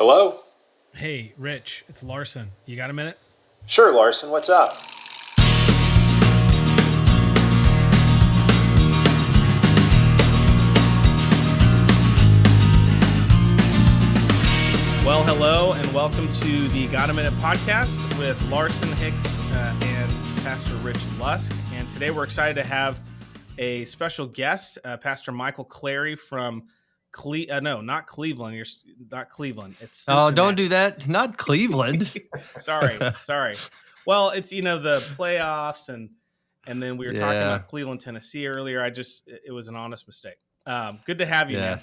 Hello? Hey, Rich, it's Larson. You got a minute? Sure, Larson, what's up? Well, hello, and welcome to the Got a Minute podcast with Larson Hicks and Pastor Rich Lusk. And today we're excited to have a special guest, Pastor Michael Clary from not Cleveland. You're not Cleveland. It's Cincinnati. Oh, don't do that. Not Cleveland. Sorry. Well, it's the playoffs, and then we were talking about Cleveland, Tennessee earlier. It was an honest mistake. Good to have you, man.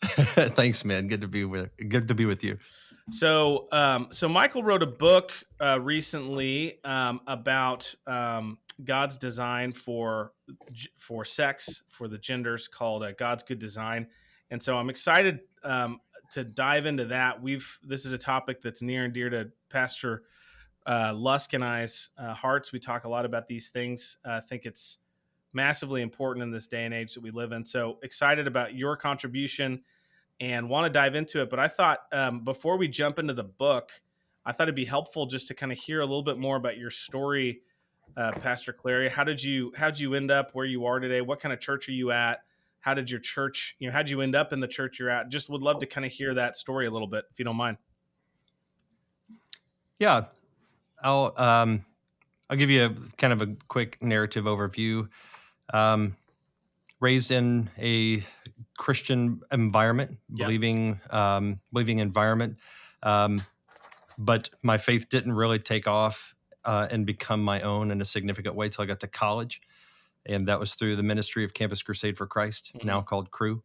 Thanks, man. Good to be with you. So Michael wrote a book recently about God's design for sex, for the genders, called God's Good Design. And so I'm excited to dive into that. This is a topic that's near and dear to Pastor Lusk and I's hearts. We talk a lot about these things. I think it's massively important in this day and age that we live in. So excited about your contribution and want to dive into it. But I thought before we jump into the book, I thought it'd be helpful just to kind of hear a little bit more about your story, Pastor Clary. How'd you end up where you are today? What kind of church are you at? How did your church, how'd you end up in the church you're at? Just would love to kind of hear that story a little bit, if you don't mind. Yeah, I'll give you a kind of a quick narrative overview. Raised in a Christian environment, believing environment, but my faith didn't really take off and become my own in a significant way till I got to college, and that was through the ministry of Campus Crusade for Christ, now called Cru.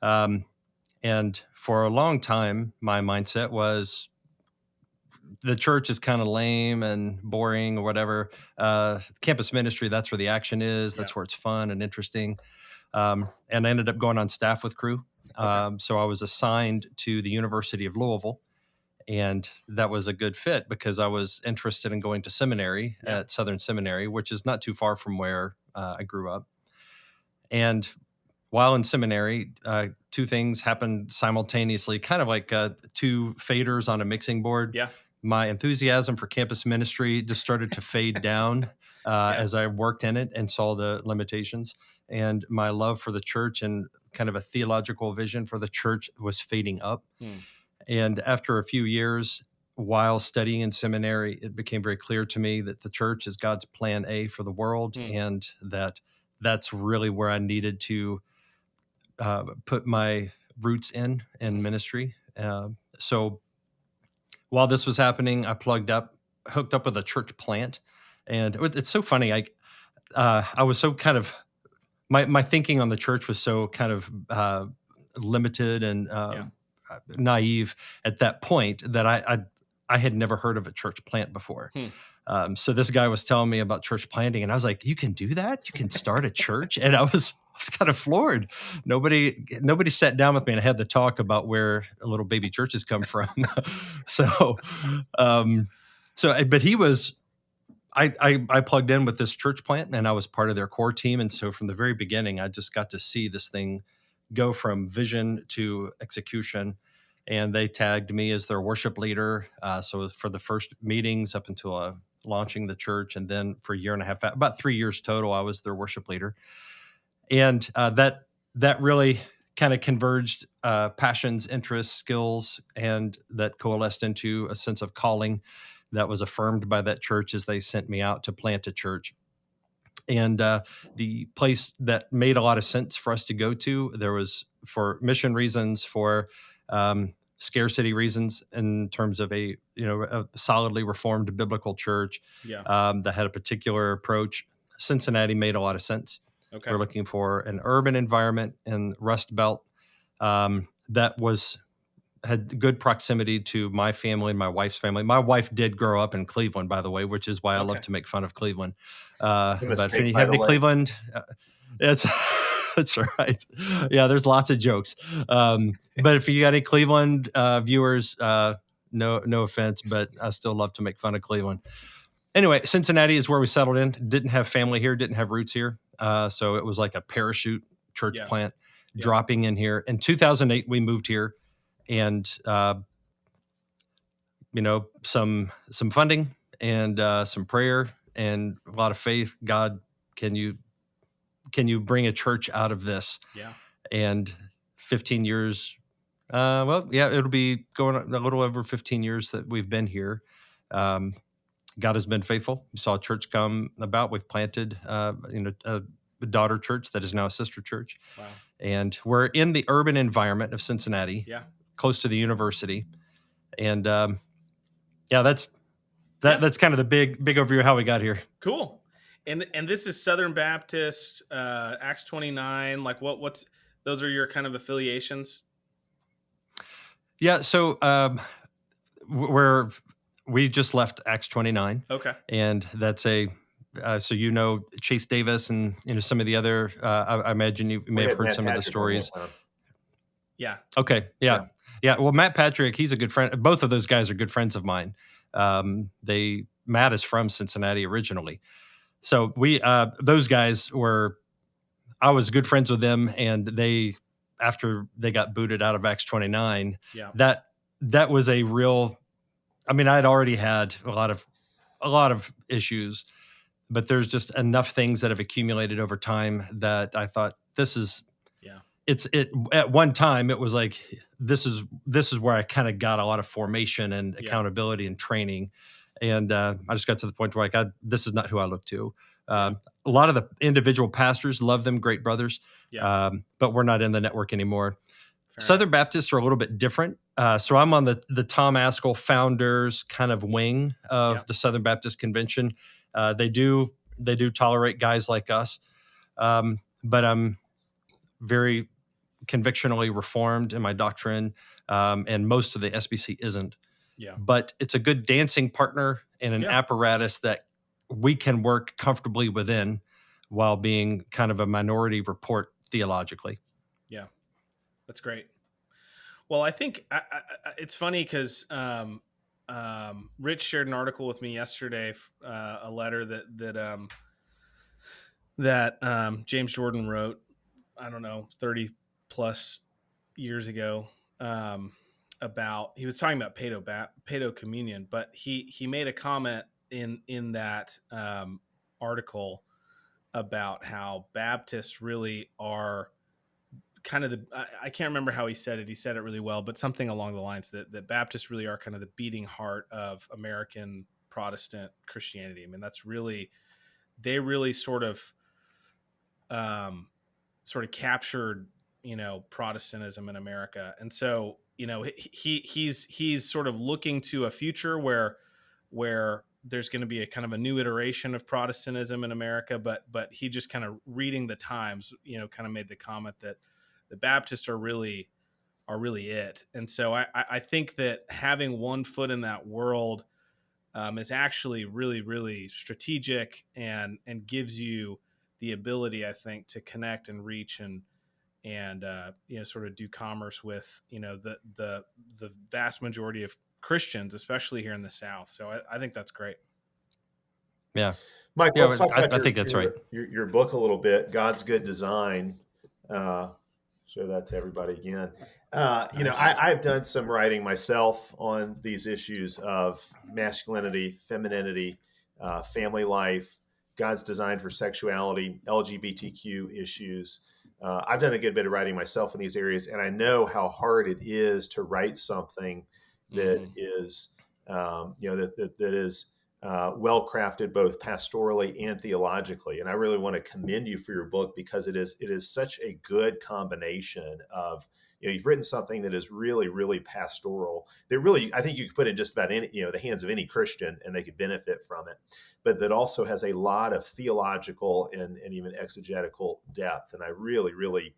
And for a long time, my mindset was the church is kind of lame and boring or whatever. Campus ministry, that's where the action is. That's where it's fun and interesting. And I ended up going on staff with Cru. So I was assigned to the University of Louisville, and that was a good fit because I was interested in going to seminary at Southern Seminary, which is not too far from where I grew up. And while in seminary, two things happened simultaneously, kind of like two faders on a mixing board. Yeah. My enthusiasm for campus ministry just started to fade down as I worked in it and saw the limitations. And my love for the church and kind of a theological vision for the church was fading up. And after a few years, while studying in seminary, it became very clear to me that the church is God's plan A for the world, and that's really where I needed to put my roots in ministry. So while this was happening, I hooked up with a church plant, and it's so funny. I was so kind of my thinking on the church was so kind of limited and naive at that point that I had never heard of a church plant before. So this guy was telling me about church planting, and I was like, "You can do that? You can start a church?" And I was kind of floored. Nobody sat down with me and I had to talk about where little baby churches come from. But he was. I plugged in with this church plant, and I was part of their core team. And so from the very beginning, I just got to see this thing go from vision to execution. And they tagged me as their worship leader. So for the first meetings up until launching the church, and then for a year and a half, about 3 years total, I was their worship leader. And that really kind of converged passions, interests, skills, and that coalesced into a sense of calling that was affirmed by that church as they sent me out to plant a church. And the place that made a lot of sense for us to go to, there was, for mission reasons, for scarcity reasons, in terms of a solidly reformed biblical church that had a particular approach. Cincinnati made a lot of sense. Okay. We're looking for an urban environment in Rust Belt that had good proximity to my family and my wife's family. My wife did grow up in Cleveland, by the way, which is why I love to make fun of Cleveland. But if you have any Cleveland, that's right. Yeah, there's lots of jokes. But if you got any Cleveland viewers, no offense, but I still love to make fun of Cleveland. Anyway, Cincinnati is where we settled in. Didn't have family here, didn't have roots here. So it was like a parachute church plant dropping in here. In 2008, we moved here. And some funding and some prayer and a lot of faith. God, can you bring a church out of this? Yeah. And 15 years, it'll be going a little over 15 years that we've been here. God has been faithful. We saw a church come about. We've planted, a daughter church that is now a sister church. Wow. And we're in the urban environment of Cincinnati, Yeah. close to the university. And that's kind of the big overview of how we got here. Cool. And this is Southern Baptist, Acts 29. Like what's those are your kind of affiliations? Yeah. So we just left Acts 29. Okay. And that's Chase Davis and some of the other. I imagine you may have heard Matt some of the Patrick stories. Yeah. Okay. Yeah. Well, Matt Patrick, he's a good friend. Both of those guys are good friends of mine. Matt is from Cincinnati originally. So those guys I was good friends with them, and after they got booted out of Acts 29, that was a real, I'd already had a lot of issues, but there's just enough things that have accumulated over time that I thought at one time it was like, this is where I kind of got a lot of formation and accountability and training. And I just got to the point where this is not who I look to. A lot of the individual pastors, love them, great brothers, but we're not in the network anymore. Southern Baptists are a little bit different. So I'm on the Tom Askell founders kind of wing of the Southern Baptist Convention. They do tolerate guys like us, but I'm very convictionally reformed in my doctrine, and most of the SBC isn't. Yeah. But it's a good dancing partner and an apparatus that we can work comfortably within while being kind of a minority report theologically. Yeah, that's great. Well, I think it's funny because Rich shared an article with me yesterday, a letter that James Jordan wrote, I don't know, 30 plus years ago, about, he was talking about pedo communion, but he made a comment in that article about how Baptists really are kind of I can't remember how he said it really well, but something along the lines that Baptists really are kind of the beating heart of American Protestant Christianity. That's really, they really sort of captured, Protestantism in America. And so, he's sort of looking to a future where there's going to be a kind of a new iteration of Protestantism in America, but he just kind of reading the times, kind of made the comment that the Baptists are really it. And so I think that having one foot in that world is actually really, really strategic and gives you the ability, I think, to connect and reach and sort of do commerce with, the vast majority of Christians, especially here in the South. So I think that's great. Yeah. Mike, let's talk about I think that's right. Your book a little bit, God's Good Design. Show that to everybody again. Nice. I've done some writing myself on these issues of masculinity, femininity, family life, God's design for sexuality, LGBTQ issues. I've done a good bit of writing myself in these areas, and I know how hard it is to write something that is, that is well crafted both pastorally and theologically. And I really want to commend you for your book because it is such a good combination of, you've written something that is really, really pastoral, that really, I think you could put in just about any, the hands of any Christian and they could benefit from it, but that also has a lot of theological and even exegetical depth. And I really, really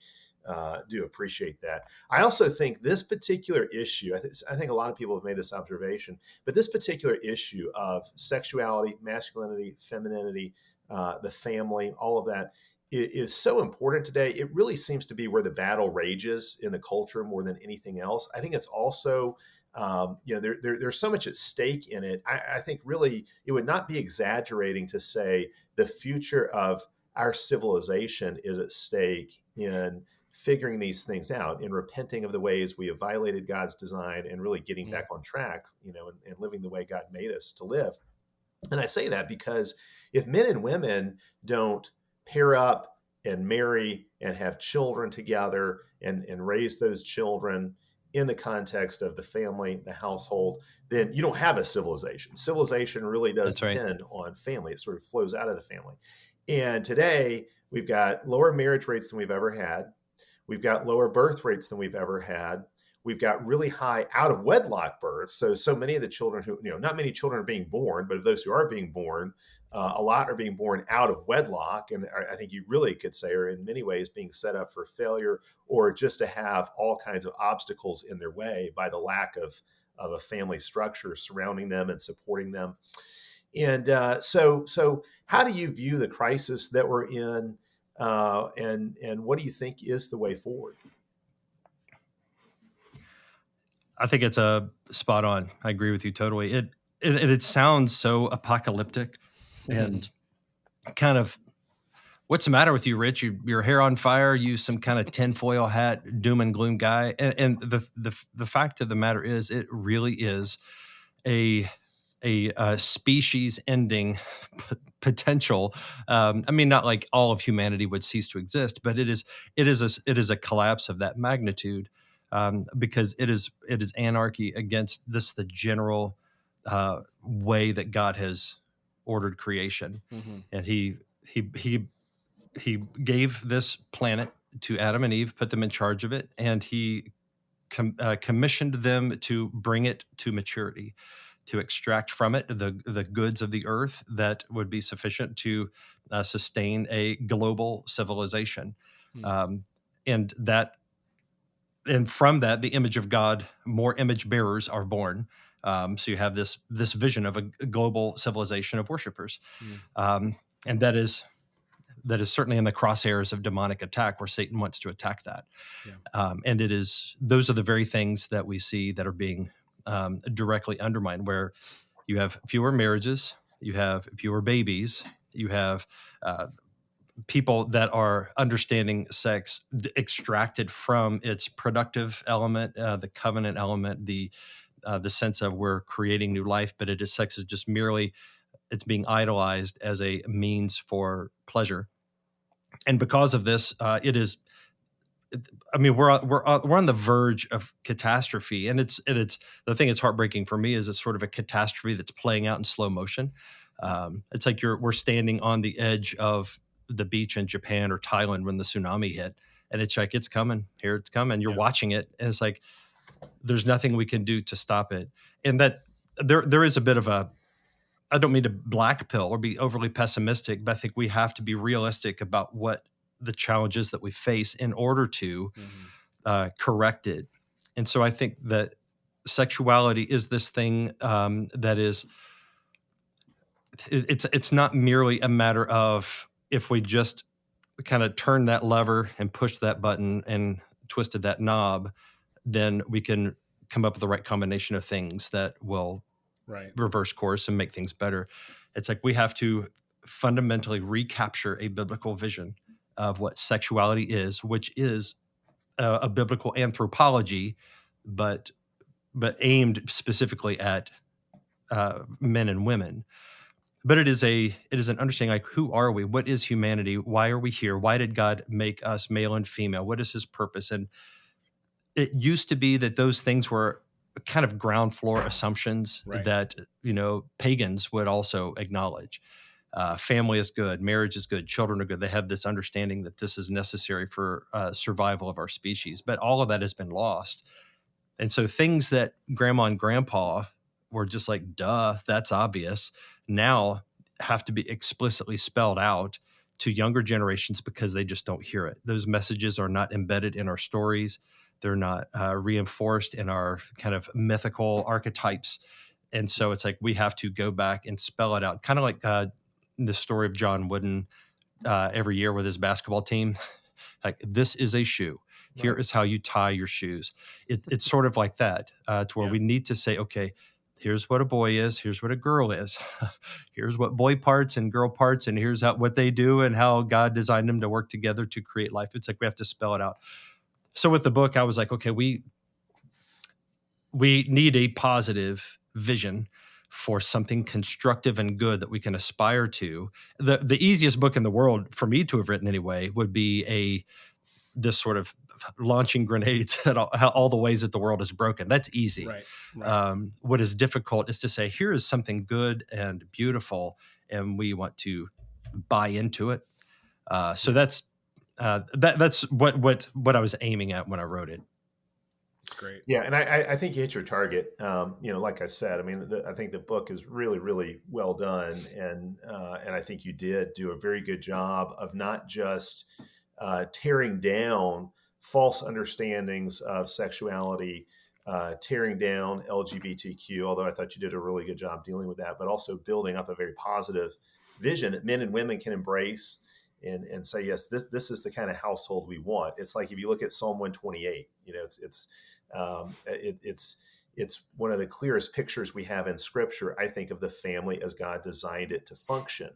do appreciate that. I also think this particular issue, I think a lot of people have made this observation, but this particular issue of sexuality, masculinity, femininity, the family, all of that is so important today. It really seems to be where the battle rages in the culture more than anything else. I think it's also, there's so much at stake in it. I think really it would not be exaggerating to say the future of our civilization is at stake in figuring these things out and repenting of the ways we have violated God's design and really getting Mm. back on track, and living the way God made us to live. And I say that because if men and women don't pair up and marry and have children together and raise those children in the context of the family, the household, then you don't have a civilization. Civilization really does That's right. depend on family. It sort of flows out of the family. And today we've got lower marriage rates than we've ever had. We've got lower birth rates than we've ever had. We've got really high out of wedlock births. So many of the children who, not many children are being born, but of those who are being born, a lot are being born out of wedlock. And I think you really could say are in many ways being set up for failure, or just to have all kinds of obstacles in their way by the lack of a family structure surrounding them and supporting them. And so how do you view the crisis that we're in? And what do you think is the way forward? I think it's a spot on. I agree with you totally. It sounds so apocalyptic and kind of, what's the matter with you, Rich? Your hair on fire? You some kind of tinfoil hat, doom and gloom guy? And the fact of the matter is, it really is a species ending potential. I mean, not like all of humanity would cease to exist, but it is a collapse of that magnitude, because it is anarchy against the general way that God has ordered creation. Mm-hmm. And he gave this planet to Adam and Eve, put them in charge of it, and he commissioned them to bring it to maturity, to extract from it the goods of the earth that would be sufficient to sustain a global civilization. Mm-hmm. And from that, the image of God, more image bearers are born. So you have this vision of a global civilization of worshipers, and that is certainly in the crosshairs of demonic attack, where Satan wants to attack that. Yeah. And those are the very things that we see that are being directly undermined, where you have fewer marriages, you have fewer babies, you have people that are understanding sex extracted from its productive element, the covenant element, the sense of we're creating new life, but sex is just merely, it's being idolized as a means for pleasure. And because of this, I mean, we're on the verge of catastrophe, and it's the thing that's heartbreaking for me is it's sort of a catastrophe that's playing out in slow motion. It's like we're standing on the edge of the beach in Japan or Thailand when the tsunami hit, and it's like, it's coming, here it's coming. You're watching it, and it's like there's nothing we can do to stop it. And that there is a bit of a, I don't mean to black pill or be overly pessimistic, but I think we have to be realistic about what the challenges that we face in order to correct it. And so I think that sexuality is this thing that is, it's not merely a matter of if we just kind of turn that lever and push that button and twisted that knob, then we can come up with the right combination of things that will reverse course and make things better. It's like we have to fundamentally recapture a biblical vision of what sexuality is, which is a biblical anthropology, but aimed specifically at men and women. But it is an understanding, like, who are we? What is humanity? Why are we here? Why did God make us male and female? What is his purpose? And it used to be that those things were kind of ground floor assumptions that, pagans would also acknowledge. Family is good, marriage is good, children are good. They have this understanding that this is necessary for survival of our species. But all of that has been lost. And so things that grandma and grandpa were just like, duh, that's obvious, now have to be explicitly spelled out to younger generations because they just don't hear it. Those messages are not embedded in our stories. They're not reinforced in our kind of mythical archetypes. And so it's like we have to go back and spell it out, kind of like the story of John Wooden every year with his basketball team. Like, this is a shoe. Here is how you tie your shoes. It's sort of like that, to where we need to say, okay, here's what a boy is, here's what a girl is, here's what boy parts and girl parts, and here's what they do and how God designed them to work together to create life. It's like we have to spell it out. So with the book, I was like, okay, we need a positive vision for something constructive and good that we can aspire to. The easiest book in the world for me to have written anyway would be this sort of launching grenades at all the ways that the world is broken. That's easy. Right. Right. What is difficult is to say, here is something good and beautiful, and we want to buy into it. So that's what I was aiming at when I wrote it. It's great. Yeah, and I think you hit your target. Like I said, I mean, I think the book is really, really well done, and I think you did do a very good job of not just tearing down false understandings of sexuality, tearing down LGBTQ. Although I thought you did a really good job dealing with that, but also building up a very positive vision that men and women can embrace. And say, yes, this is the kind of household we want. It's like if you look at Psalm 128, it's one of the clearest pictures we have in Scripture, I think, of the family as God designed it to function,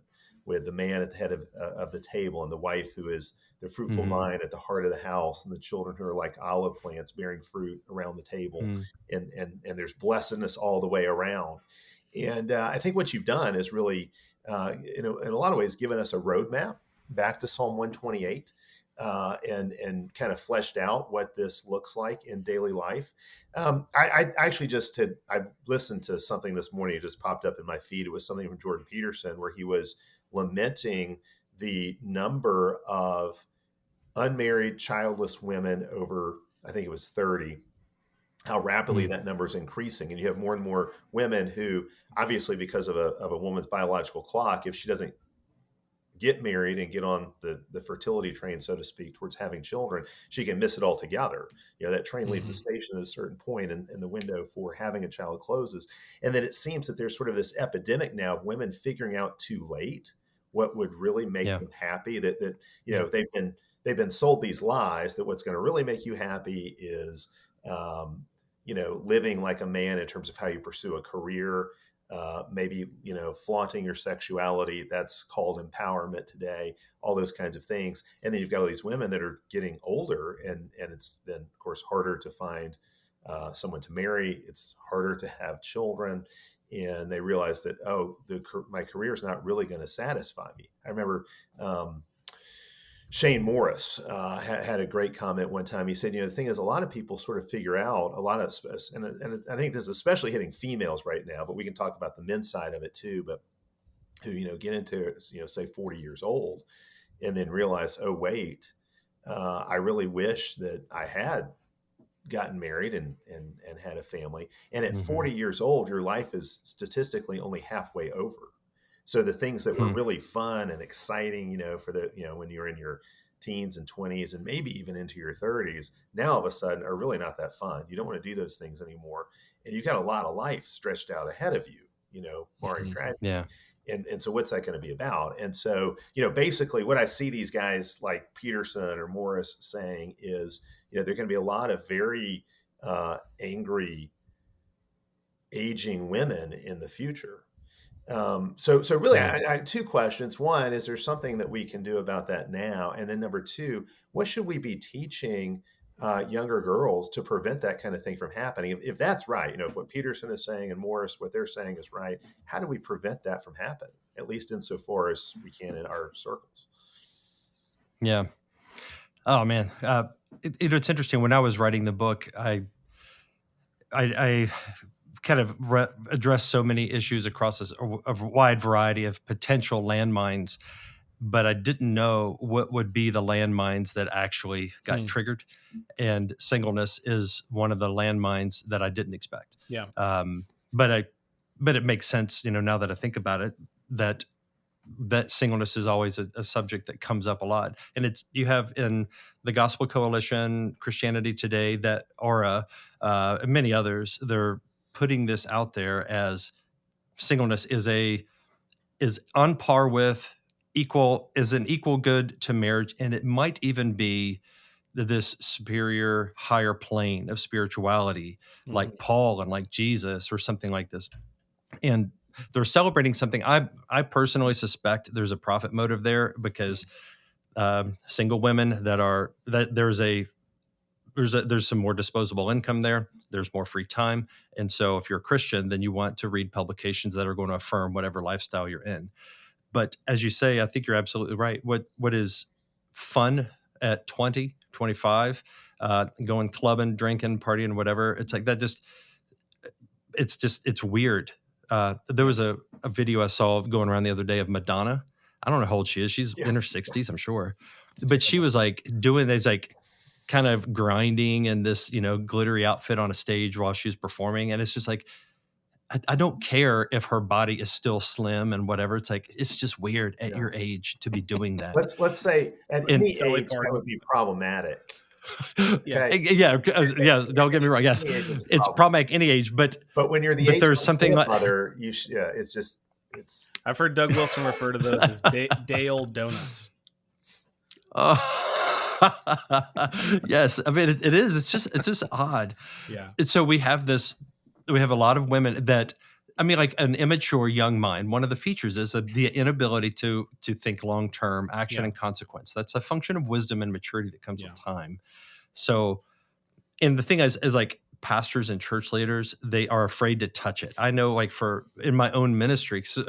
with the man at the head of the table and the wife who is the fruitful vine at the heart of the house, and the children who are like olive plants bearing fruit around the table, and there's blessedness all the way around. And I think what you've done is really, in a lot of ways, given us a roadmap back to Psalm 128, and kind of fleshed out what this looks like in daily life. I actually I listened to something this morning. It just popped up in my feed. It was something from Jordan Peterson, where he was lamenting the number of unmarried, childless women over, I think it was 30, how rapidly that number is increasing. And you have more and more women who, obviously, because of a woman's biological clock, if she doesn't get married and get on the fertility train, so to speak, towards having children, she can miss it altogether. That train leaves the station at a certain point, and the window for having a child closes. And then it seems that there's sort of this epidemic now of women figuring out too late what would really make them happy. That they've been sold these lies that what's going to really make you happy is living like a man in terms of how you pursue a career. Maybe, flaunting your sexuality, that's called empowerment today, all those kinds of things. And then you've got all these women that are getting older, and it's then, of course, harder to find someone to marry. It's harder to have children. And they realize that, my career is not really going to satisfy me. I remember Shane Morris had a great comment one time. He said, the thing is, a lot of people sort of figure out and I think this is especially hitting females right now, but we can talk about the men's side of it too, but who, get into it, say 40 years old, and then realize, oh, wait, I really wish that I had gotten married and had a family. And at 40 years old, your life is statistically only halfway over. So the things that were really fun and exciting, for when you're in your teens and 20s and maybe even into your 30s, now all of a sudden are really not that fun. You don't want to do those things anymore. And you've got a lot of life stretched out ahead of you, barring tragedy. Yeah. And so what's that going to be about? And so, basically what I see these guys like Peterson or Morris saying is, there are going to be a lot of very angry, aging women in the future. So really, I had two questions. One, is there something that we can do about that now? And then number two, what should we be teaching younger girls to prevent that kind of thing from happening? If that's right, if what Peterson is saying and Morris, what they're saying is right, how do we prevent that from happening, at least insofar as we can in our circles? Yeah. Oh man. It's interesting. When I was writing the book, I kind of addressed so many issues across a wide variety of potential landmines, but I didn't know what would be the landmines that actually got triggered. And singleness is one of the landmines that I didn't expect. Yeah. But it makes sense, now that I think about it, that singleness is always a subject that comes up a lot. And you have in the Gospel Coalition, Christianity Today, that Aura, and many others, they're putting this out there as singleness is on par with is an equal good to marriage, and it might even be this superior, higher plane of spirituality, like Paul and like Jesus or something like this. And they're celebrating something. I personally suspect there's a profit motive there, because single women there's some more disposable income there. There's more free time. And so if you're a Christian, then you want to read publications that are going to affirm whatever lifestyle you're in. But as you say, I think you're absolutely right. What is fun at 20, 25, going clubbing, drinking, partying, whatever, it's like that it's weird. There was a video I saw going around the other day of Madonna. I don't know how old she is. She's in her 60s, I'm sure. But she was like doing this like kind of grinding in this, glittery outfit on a stage while she was performing. And it's just like, I don't care if her body is still slim and whatever. It's like, it's just weird at your age to be doing that. Let's say at And any age that would be problematic. Yeah. Don't get me wrong. Yes, it's problematic any age, but when you're the age there's something like mother, it's. I've heard Doug Wilson refer to those as day old donuts. Yes, I mean it is. It's just odd. Yeah. And so we have a lot of women that, I mean, like an immature young mind. One of the features is the inability to think long term, action and consequence. That's a function of wisdom and maturity that comes with time. So, and the thing is like pastors and church leaders, they are afraid to touch it. I know, like in my own ministry. So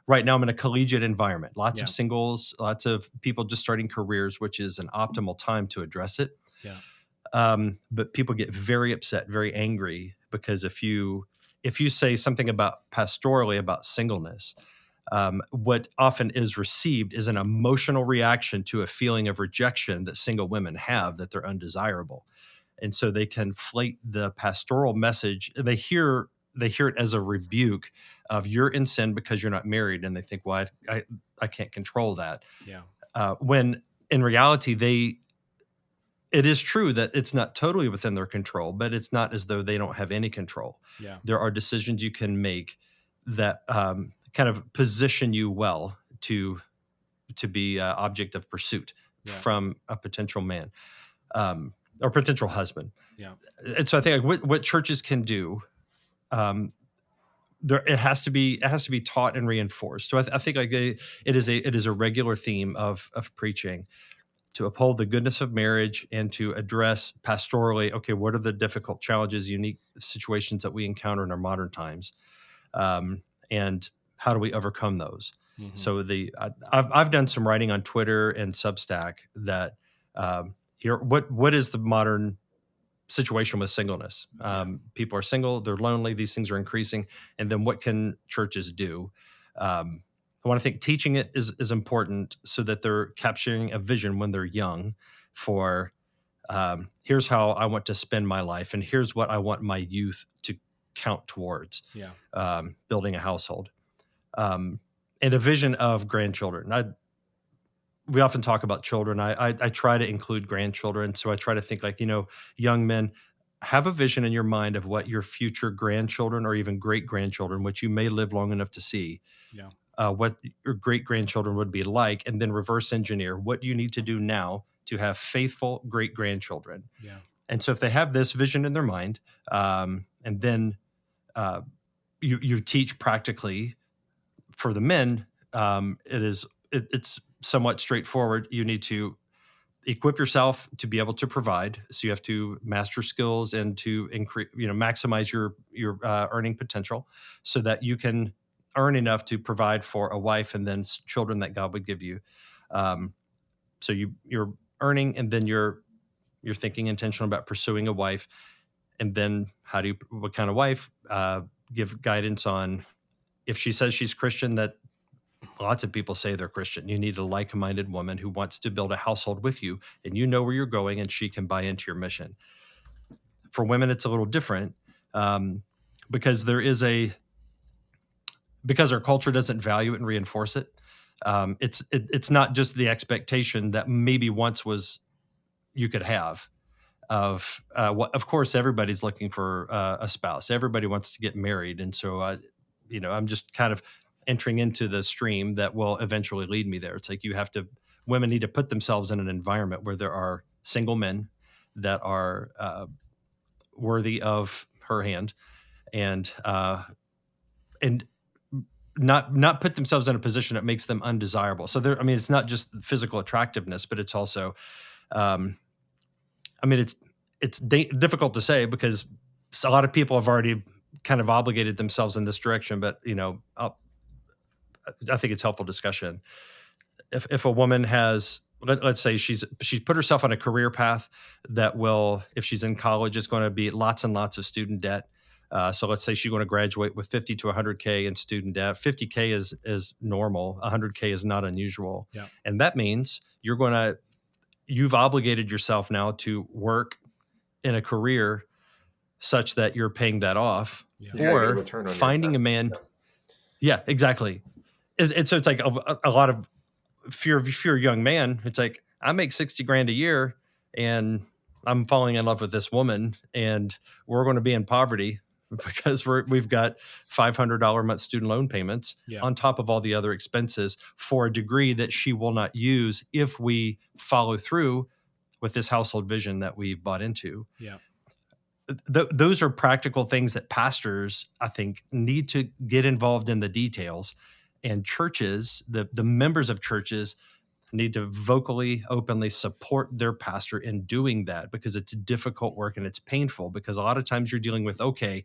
right now I'm in a collegiate environment. Lots of singles, lots of people just starting careers, which is an optimal time to address it. Yeah. But people get very upset, very angry, because if you say something about pastorally about singleness, what often is received is an emotional reaction to a feeling of rejection that single women have, that they're undesirable. And so they conflate the pastoral message. They hear it as a rebuke of you're in sin because you're not married. And they think, well, I can't control that. Yeah. When in reality, it is true that it's not totally within their control, but it's not as though they don't have any control. Yeah. There are decisions you can make that kind of position you well to be an object of pursuit from a potential man or potential husband. Yeah. And so I think like what churches can do, it has to be taught and reinforced. So I think like it is a regular theme of preaching, to uphold the goodness of marriage and to address pastorally, okay, what are the difficult challenges, unique situations that we encounter in our modern times, and how do we overcome those? Mm-hmm. So I've done some writing on Twitter and Substack that here what is the modern situation with singleness? People are single, they're lonely, these things are increasing, and then what can churches do? I want to think teaching it is important, so that they're capturing a vision when they're young for here's how I want to spend my life, and here's what I want my youth to count towards. Building a household, and a vision of grandchildren. We often talk about children. I try to include grandchildren. So I try to think like, young men, have a vision in your mind of what your future grandchildren or even great grandchildren, which you may live long enough to see, what your great grandchildren would be like, and then reverse engineer what you need to do now to have faithful great grandchildren. And so if they have this vision in their mind, and then you teach practically for the men, it's somewhat straightforward. You need to equip yourself to be able to provide. So you have to master skills and to increase, maximize your earning potential, so that you can earn enough to provide for a wife and then children that God would give you. So you're earning, and then you're thinking intentional about pursuing a wife. And then what kind of wife? Give guidance on, if she says she's Christian, that lots of people say they're Christian. You need a like-minded woman who wants to build a household with you, and you know where you're going, and she can buy into your mission. For women, it's a little different, because because our culture doesn't value it and reinforce it. It's not just the expectation that maybe once was you could have of of course everybody's looking for a spouse. Everybody wants to get married, and so I'm just kind of entering into the stream that will eventually lead me there. It's like women need to put themselves in an environment where there are single men that are worthy of her hand, and and not put themselves in a position that makes them undesirable. So there, I mean, it's not just physical attractiveness, but it's also, um, I mean, it's difficult to say because a lot of people have already kind of obligated themselves in this direction. But I think it's helpful discussion. If a woman has, let's say she's put herself on a career path that will, if she's in college, it's going to be lots and lots of student debt. So let's say she's going to graduate with 50 to 100K in student debt. 50K is normal. 100K is not unusual. Yeah. And that means you've obligated yourself now to work in a career such that you're paying that off, Yeah. You gotta get a or return on your finding a investment. man. Yeah, exactly. And so it's like a lot of, if you're a young man, it's like, I make 60 grand a year and I'm falling in love with this woman and we're going to be in poverty because we've got $500 a month student loan payments Yeah. on top of all the other expenses for a degree that she will not use if we follow through with this household vision that we've bought into. Yeah. Those are practical things that pastors, I think, need to get involved in the details, and churches, the members of churches, need to vocally, openly support their pastor in doing that, because it's difficult work and it's painful, because a lot of times you're dealing with, okay,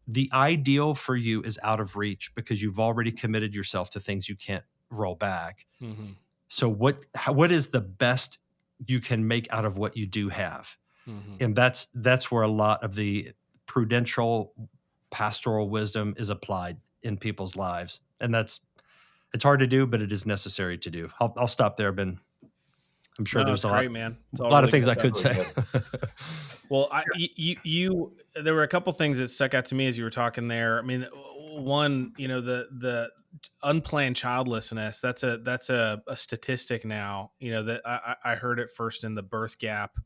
the ideal for you is out of reach because you've already committed yourself to things you can't roll back. Mm-hmm. So what is the best you can make out of what you do have? Mm-hmm. And that's where a lot of the prudential pastoral wisdom is applied in people's lives. And it's hard to do, but it is necessary to do. I'll stop there, Ben. I'm sure No, there's it's great, man. It's all a lot of really things I good could stuff. say. Well, there were a couple things that stuck out to me as you were talking there. I mean, one, the unplanned childlessness, that's a statistic now, that I heard it first in the Birth Gap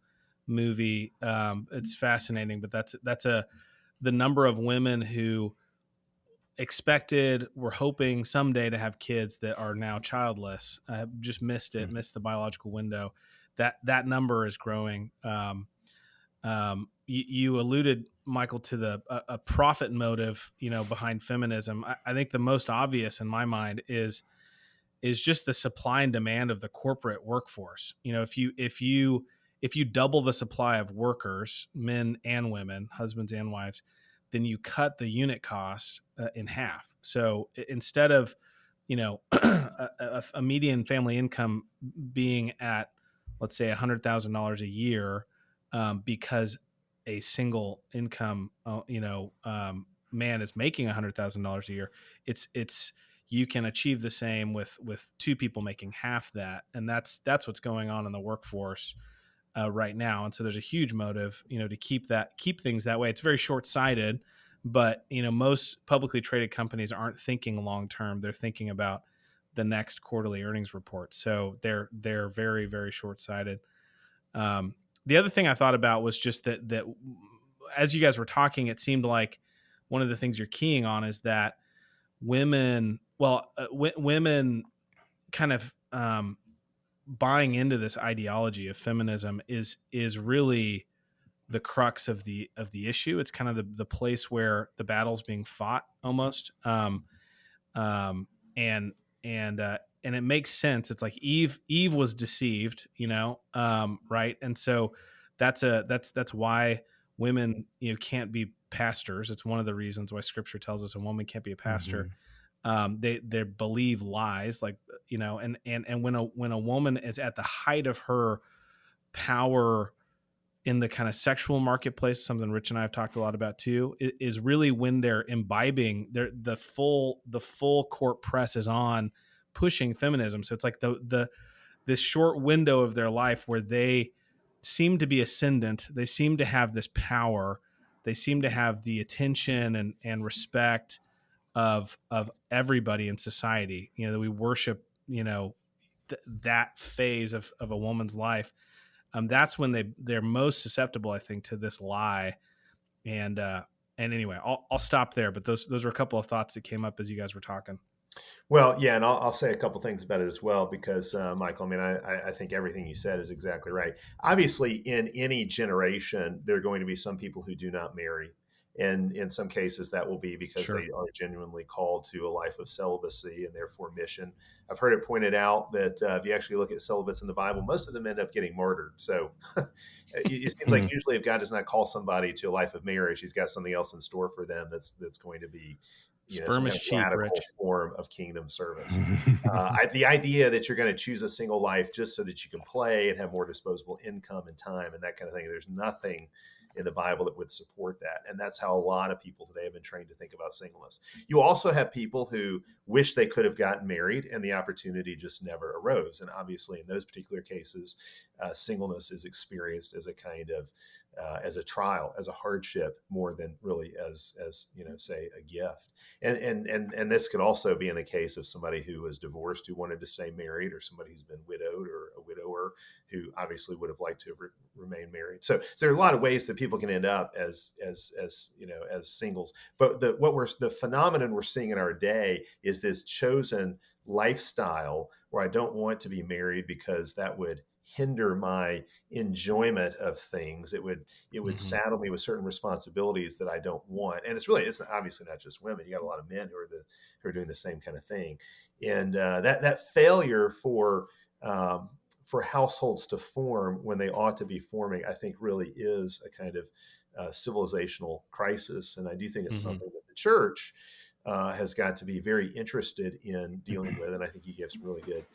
movie. It's fascinating, but the number of women who were hoping someday to have kids that are now childless, just missed the biological window. That number is growing. You alluded, Michael, to a profit motive, behind feminism. I think the most obvious in my mind is just the supply and demand of the corporate workforce. If you double the supply of workers, men and women, husbands and wives, then you cut the unit cost in half. So instead of a median family income being at, let's say, $100,000 a year, because a single income man is making $100,000 a year, it's you can achieve the same with two people making half that, and that's what's going on in the workforce right now. And so there's a huge motive, to keep things that way. It's very short-sighted, but most publicly traded companies aren't thinking long term. They're thinking about the next quarterly earnings report. So they're very, very short-sighted. The other thing I thought about was just that as you guys were talking, it seemed like one of the things you're keying on is that women kind of buying into this ideology of feminism is really the crux of the issue. It's kind of the place where the battle's being fought almost. And it makes sense. It's like Eve was deceived, right? And so that's why women, can't be pastors. It's one of the reasons why Scripture tells us a woman can't be a pastor. They believe lies, like, and when a woman is at the height of her power in the kind of sexual marketplace, something Rich and I have talked a lot about too, is really when they're imbibing the full court press is on pushing feminism. So it's like this short window of their life where they seem to be ascendant. They seem to have this power. They seem to have the attention and respect of everybody in society, that we worship, that phase of a woman's life. That's when they're most susceptible, I think, to this lie. And anyway, I'll stop there. But those were a couple of thoughts that came up as you guys were talking. Well, yeah, and I'll say a couple things about it as well because, Michael, I mean, I think everything you said is exactly right. Obviously, in any generation, there are going to be some people who do not marry. And in some cases, that will be because Sure. they are genuinely called to a life of celibacy and therefore mission. I've heard it pointed out that if you actually look at celibates in the Bible, most of them end up getting martyred. So it seems like Hmm. usually if God does not call somebody to a life of marriage, he's got something else in store for them that's going to be, some Sperm kind is of cheap, radical Rich. form of kingdom service. The idea that you're going to choose a single life just so that you can play and have more disposable income and time and that kind of thing, there's nothing in the Bible that would support that. And that's how a lot of people today have been trained to think about singleness. You also have people who wish they could have gotten married and the opportunity just never arose. And obviously, in those particular cases, singleness is experienced as a kind of as a trial, as a hardship, more than really as say a gift. And this could also be in the case of somebody who was divorced who wanted to stay married, or somebody who's been widowed, or a widower who obviously would have liked to have remained married. So there are a lot of ways that people can end up as singles. But the phenomenon we're seeing in our day is this chosen lifestyle where I don't want to be married because that would hinder my enjoyment of things. It would Hmm. saddle me with certain responsibilities that I don't want. And it's obviously not just women. You got a lot of men who are doing the same kind of thing. And that failure for households to form when they ought to be forming, I think really is a kind of civilizational crisis. And I do think it's Hmm. something that the church has got to be very interested in dealing with. And I think you gave some really good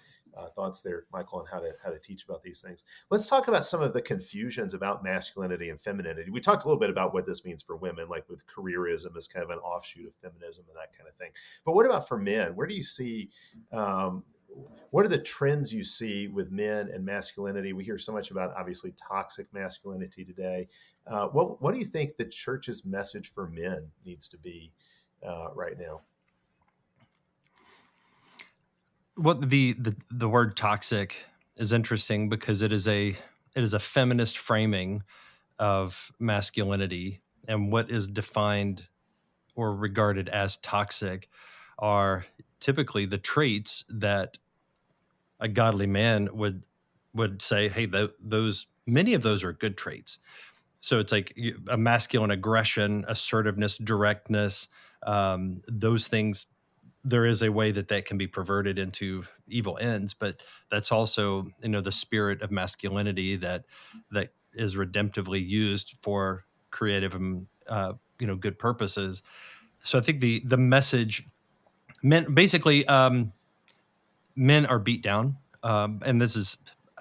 thoughts there, Michael, on how to teach about these things. Let's talk about some of the confusions about masculinity and femininity. We talked a little bit about what this means for women, like with careerism as kind of an offshoot of feminism and that kind of thing. But what about for men? Where do you see? What are the trends you see with men and masculinity? We hear so much about obviously toxic masculinity today. What do you think the church's message for men needs to be right now? Well, the word toxic is interesting because it is a feminist framing of masculinity, and what is defined or regarded as toxic are typically the traits that a godly man would say, hey, those many of those are good traits. So it's like a masculine aggression, assertiveness, directness, those things. There is a way that can be perverted into evil ends, but that's also the spirit of masculinity that is redemptively used for creative and good purposes. So I think the message meant basically men are beat down, and this is,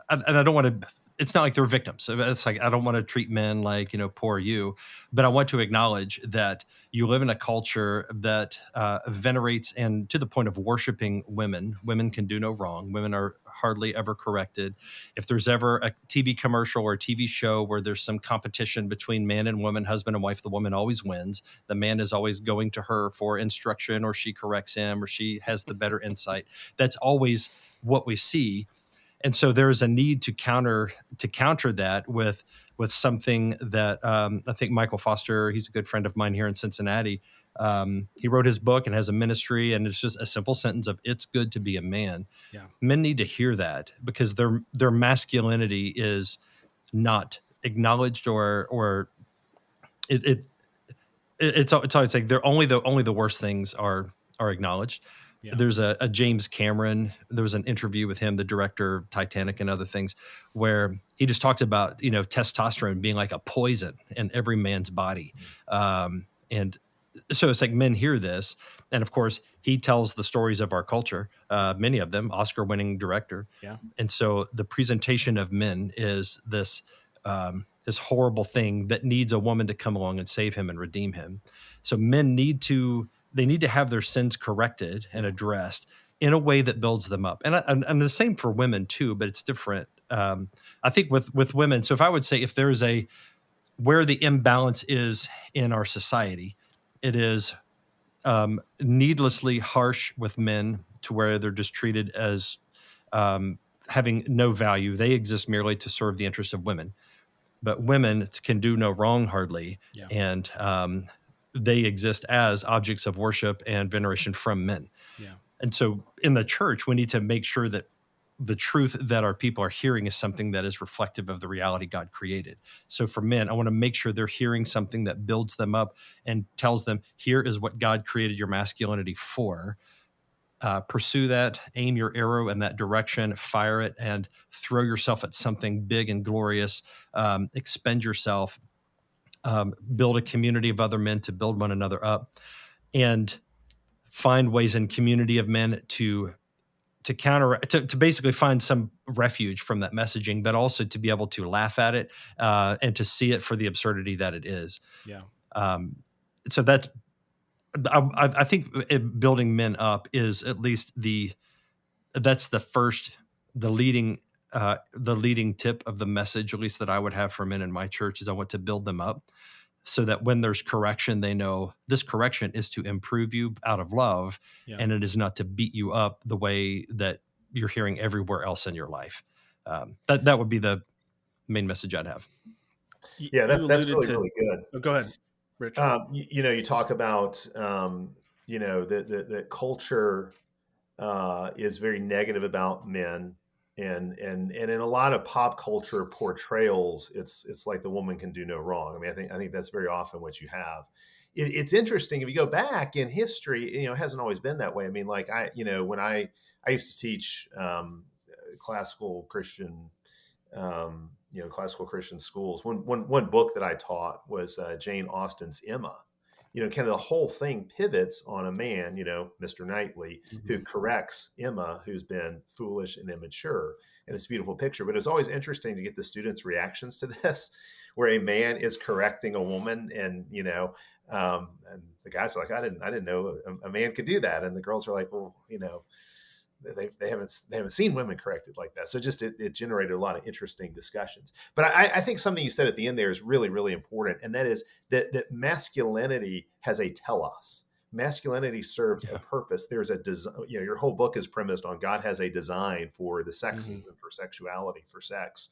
and I don't want to. It's not like they're victims. It's like I don't want to treat men like poor you, but I want to acknowledge that you live in a culture that venerates and to the point of worshiping women. Women can do no wrong. Women are hardly ever corrected. If there's ever a TV commercial or a TV show where there's some competition between man and woman, husband and wife, the woman always wins. The man is always going to her for instruction, or she corrects him, or she has the better insight. That's always what we see. And so there is a need to counter that with something that I think Michael Foster, he's a good friend of mine here in Cincinnati. He wrote his book and has a ministry, and it's just a simple sentence of "It's good to be a man." Yeah. Men need to hear that because their masculinity is not acknowledged, or it, it it's always like they're only the worst things are acknowledged. Yeah. There's a James Cameron. There was an interview with him, the director of Titanic and other things, where he just talks about testosterone being like a poison in every man's body, and so it's like men hear this, and of course he tells the stories of our culture, many of them Oscar-winning director, Yeah. and so the presentation of men is this horrible thing that needs a woman to come along and save him and redeem him. So men need to have their sins corrected and Yeah. addressed in a way that builds them up, and the same for women too, but it's different. I think with women. So if I would say if there is a where the imbalance is in our society, it is needlessly harsh with men to where they're just treated as having no value. They exist merely to serve the interest of women, but women can do no wrong hardly, Yeah. and they exist as objects of worship and veneration from men. Yeah. And so in the church, we need to make sure that the truth that our people are hearing is something that is reflective of the reality God created. So for men, I want to make sure they're hearing something that builds them up and tells them, here is what God created your masculinity for. Pursue that, aim your arrow in that direction, fire it, and throw yourself at something big and glorious. Expend yourself, build a community of other men to build one another up, and find ways in community of men to basically find some refuge from that messaging, but also to be able to laugh at it and to see it for the absurdity that it is. Yeah. So that's, I think building men up is at least that's the leading tip of the message, at least that I would have for men in my church, is I want to build them up so that when there's correction, they know this correction is to improve you out of love, Yeah. and it is not to beat you up the way that you're hearing everywhere else in your life. That would be the main message I'd have. Yeah, You that's alluded really, to. really good. Oh, go ahead, Rich. You talk about, the culture is very negative about men, and in a lot of pop culture portrayals, it's like the woman can do no wrong. I mean, I think that's very often what you have. It's interesting if you go back in history. It hasn't always been that way. I mean, like when I used to teach classical Christian. Classical Christian schools. One book that I taught was Jane Austen's Emma. Kind of the whole thing pivots on a man, Mr. Knightley, who corrects Emma, who's been foolish and immature. And it's a beautiful picture. But it's always interesting to get the students' reactions to this, where a man is correcting a woman, and and the guys are like, I didn't know a man could do that, and the girls are like, well, they haven't seen women corrected like that. So just it generated a lot of interesting discussions. But I think something you said at the end there is really, really important. And that is that masculinity has a telos. Masculinity serves a purpose. There's a design, your whole book is premised on God has a design for the sexes and for sexuality, for sex,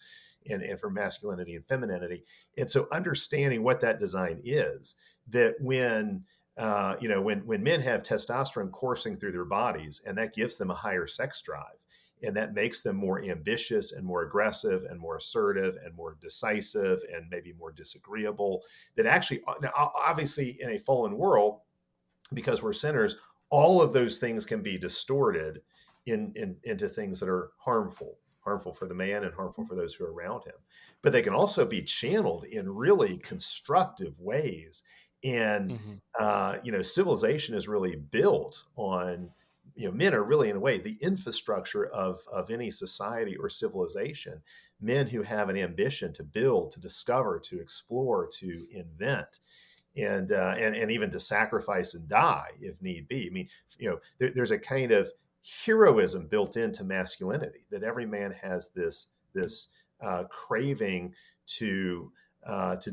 and for masculinity and femininity. And so understanding what that design is, that when men have testosterone coursing through their bodies, and that gives them a higher sex drive, and that makes them more ambitious and more aggressive and more assertive and more decisive and maybe more disagreeable, that actually, now, obviously in a fallen world, because we're sinners, all of those things can be distorted into things that are harmful for the man and harmful for those who are around him. But they can also be channeled in really constructive ways. And civilization is really built on, men are really, in a way, the infrastructure of any society or civilization. Men who have an ambition to build, to discover, to explore, to invent, and even to sacrifice and die if need be. I mean, there's a kind of heroism built into masculinity, that every man has this craving to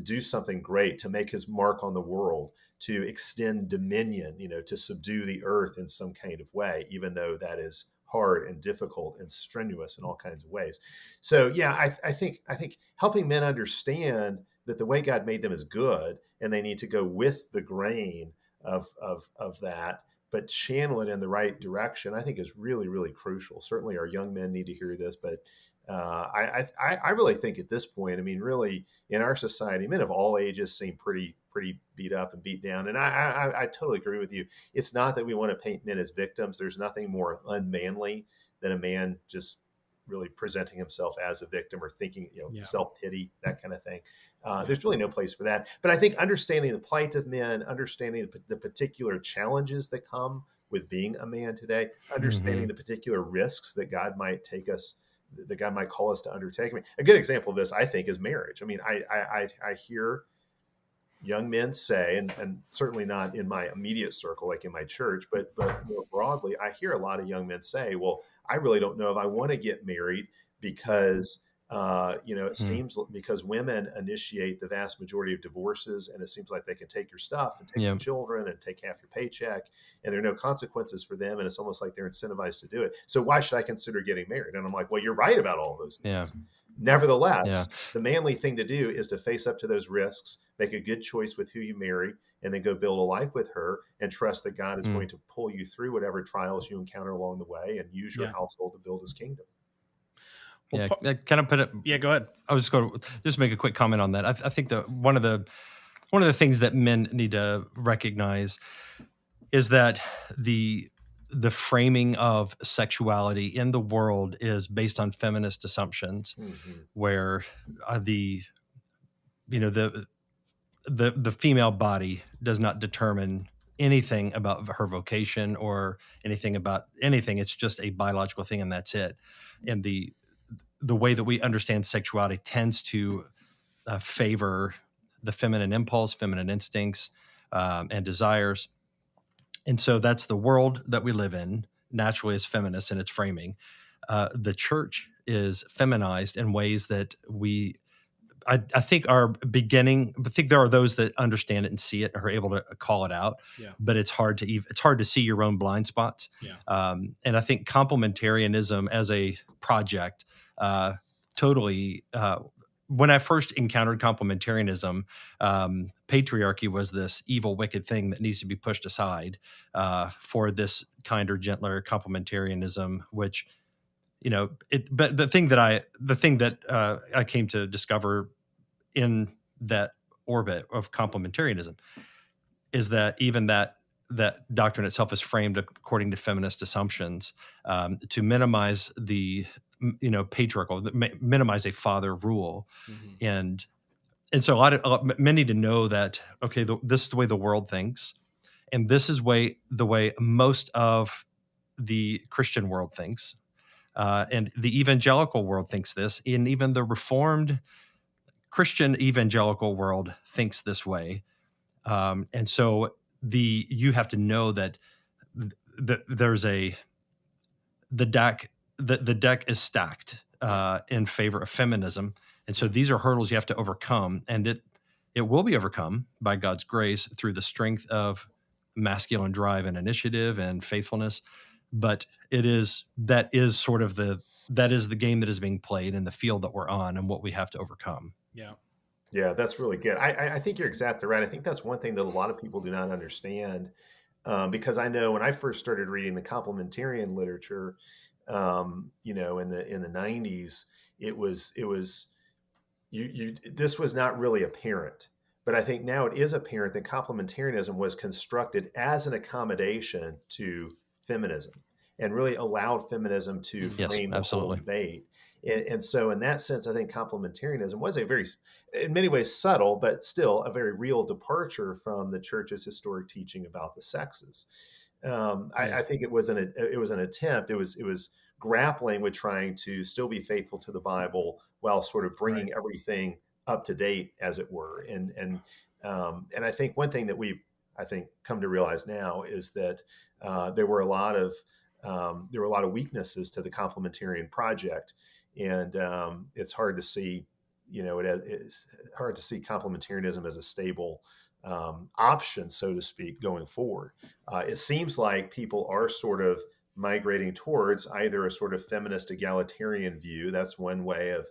do something great, to make his mark on the world, to extend dominion, to subdue the earth in some kind of way, even though that is hard and difficult and strenuous in all kinds of ways. So yeah, I think helping men understand that the way God made them is good, and they need to go with the grain of that, but channel it in the right direction, I think is really, really crucial. Certainly our young men need to hear this, but I really think at this point, I mean, really in our society, men of all ages seem pretty beat up and beat down. And I totally agree with you. It's not that we want to paint men as victims. There's nothing more unmanly than a man just really presenting himself as a victim or thinking, self-pity, that kind of thing. There's really no place for that. But I think understanding the plight of men, understanding the particular challenges that come with being a man today, understanding the particular risks that God might call us to undertake. I mean, a good example of this, I think, is marriage. I mean, I hear young men say, and certainly not in my immediate circle, like in my church, but more broadly, I hear a lot of young men say, well, I really don't know if I want to get married because, it seems because women initiate the vast majority of divorces, and it seems like they can take your stuff and take your children and take half your paycheck, and there are no consequences for them. And it's almost like they're incentivized to do it. So why should I consider getting married? And I'm like, well, you're right about all those things. Yeah. Nevertheless, the manly thing to do is to face up to those risks, make a good choice with who you marry, and then go build a life with her and trust that God is Mm. going to pull you through whatever trials you encounter along the way and use your Yeah. household to build his kingdom. Well, Yeah. Can I put it? yeah, go ahead. I was just going to just make a quick comment on that. I think one of the things that men need to recognize is that the framing of sexuality in the world is based on feminist assumptions, Mm-hmm. where the you know the female body does not determine anything about her vocation or anything about anything. It's just a biological thing, and that's it. And the way that we understand sexuality tends to favor the feminine impulse, feminine instincts, and desires. And so that's the world that we live in, naturally as feminist in its framing. The church is feminized in ways that I think are beginning. I think there are those that understand it and see it and are able to call it out. Yeah. But it's hard to see your own blind spots. Yeah. And I think complementarianism as a project totally. When I first encountered complementarianism, patriarchy was this evil, wicked thing that needs to be pushed aside for this kinder, gentler complementarianism, which but the thing that I came to discover in that orbit of complementarianism is that even that doctrine itself is framed according to feminist assumptions, to minimize the patriarchal, minimize a father rule. Mm-hmm. And so men need to know that, okay, this is the way the world thinks, and this is the way most of the Christian world thinks. And the evangelical world thinks this, and even the Reformed Christian evangelical world thinks this way. And so you have to know that there's the deck is stacked in favor of feminism, and so these are hurdles you have to overcome, and it will be overcome by God's grace through the strength of masculine drive and initiative and faithfulness. But that is the game that is being played in the field that we're on and what we have to overcome. Yeah. Yeah, that's really good. I think you're exactly right. I think that's one thing that a lot of people do not understand, because I know when I first started reading the complementarian literature, in the 90s, it was this was not really apparent. But I think now it is apparent that complementarianism was constructed as an accommodation to feminism and really allowed feminism to Mm. Yes, frame the whole absolutely. debate. And so, in that sense, I think complementarianism was a very, in many ways, subtle, but still a very real departure from the church's historic teaching about the sexes. Yeah. I think it was an attempt. It was grappling with trying to still be faithful to the Bible while sort of Right. bringing everything up to date, as it were. And I think one thing that we've come to realize now is that there were a lot of weaknesses to the complementarian project, and it's hard to see, it's hard to see complementarianism as a stable option, so to speak, going forward. It seems like people are sort of migrating towards either a sort of feminist egalitarian view. That's one way of,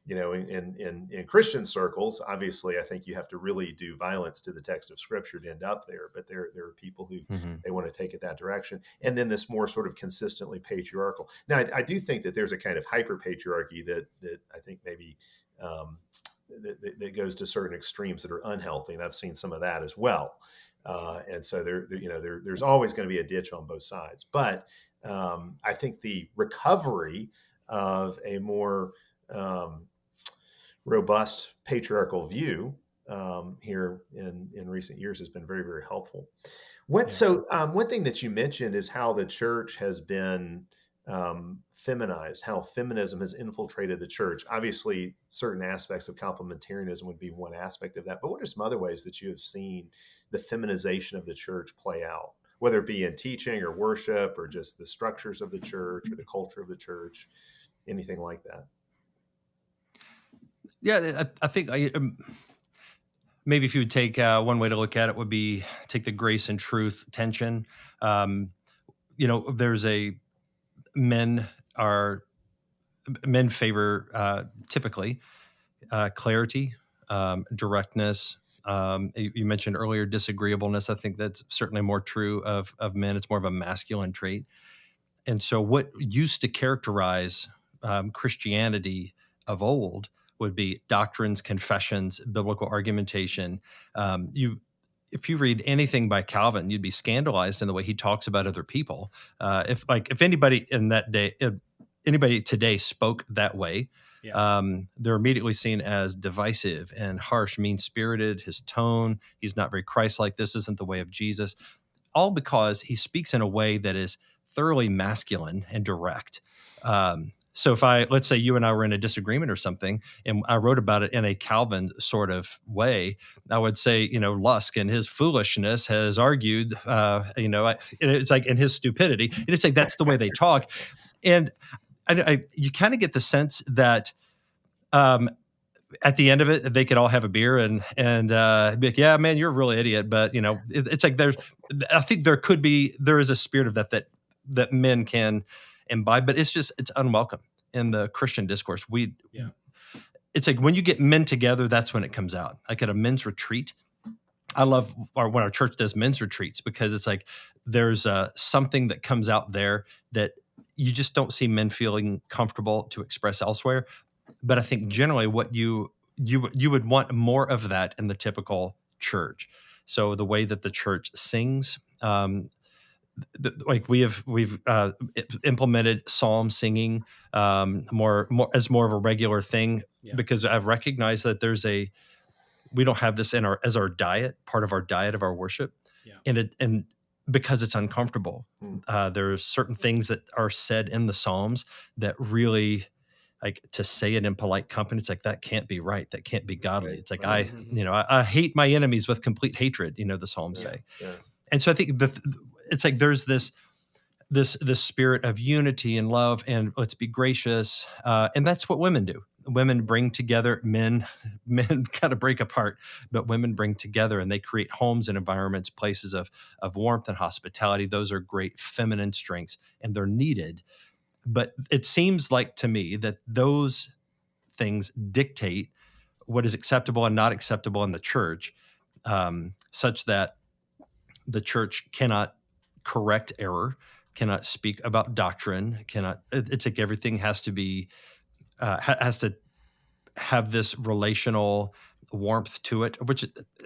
in Christian circles. Obviously, I think you have to really do violence to the text of Scripture to end up there. But there are people who Mm-hmm. they want to take it that direction, and then this more sort of consistently patriarchal. Now, I do think that there's a kind of hyper patriarchy that I think maybe that goes to certain extremes that are unhealthy, and I've seen some of that as well. And so there's always going to be a ditch on both sides. But I think the recovery of a more robust patriarchal view here in recent years has been very, very helpful. So one thing that you mentioned is how the church has been feminized, how feminism has infiltrated the church. Obviously, certain aspects of complementarianism would be one aspect of that. But what are some other ways that you have seen the feminization of the church play out, whether it be in teaching or worship or just the structures of the church or the culture of the church, anything like that? Yeah, I think maybe if you would take one way to look at it would be take the grace and truth tension. There's men are men favor typically clarity, directness. You mentioned earlier disagreeableness. I think that's certainly more true of men. It's more of a masculine trait. And so, what used to characterize Christianity of old would be doctrines, confessions, biblical argumentation. If you read anything by Calvin, you'd be scandalized in the way he talks about other people. If anybody in that day, anybody today spoke that way, they're immediately seen as divisive and harsh, mean spirited. His tone, he's not very Christ-like. This isn't the way of Jesus. All because he speaks in a way that is thoroughly masculine and direct. So let's say you and I were in a disagreement or something, and I wrote about it in a Calvin sort of way, I would say, Lusk and his foolishness has argued, it's like in his stupidity. And it's like, that's the way they talk. And you kind of get the sense that, at the end of it, they could all have a beer and be like, yeah, man, you're a real idiot. But it's like I think there is a spirit of that men can imbibe, but it's unwelcome in the Christian discourse. It's like when you get men together, that's when it comes out. Like at a men's retreat, I love when our church does men's retreats, because it's like there's something that comes out there that you just don't see men feeling comfortable to express elsewhere. But I think generally what you would want more of that in the typical church. So the way that the church sings, like we've implemented psalm singing more as more of a regular thing, because I've recognized that we don't have this as our diet, part of our diet of our worship, and because it's uncomfortable. There are certain things that are said in the Psalms that really, like, to say it in polite company, it's like, that can't be right. That can't be godly. It's like, I hate my enemies with complete hatred, the Psalms say. Yeah. And so I think it's like there's this spirit of unity and love and let's be gracious. And that's what women do. Women bring together, men kind of break apart, but women bring together and they create homes and environments, places of warmth and hospitality. Those are great feminine strengths and they're needed. But it seems like to me that those things dictate what is acceptable and not acceptable in the church, such that the church cannot correct error, cannot speak about doctrine, it's like everything has to be, has to have this relational warmth to it, which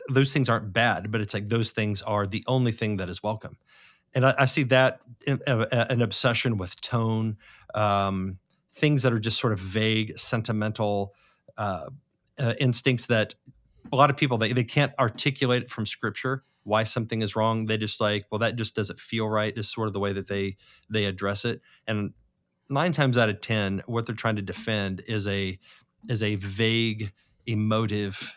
those things aren't bad, but it's like those things are the only thing that is welcome. And I see that an obsession with tone, things that are just sort of vague, sentimental instincts that a lot of people, they can't articulate it from scripture why something is wrong. They just like, well, that just doesn't feel right, is sort of the way that they address it. And 9 times out of 10, what they're trying to defend is a vague, emotive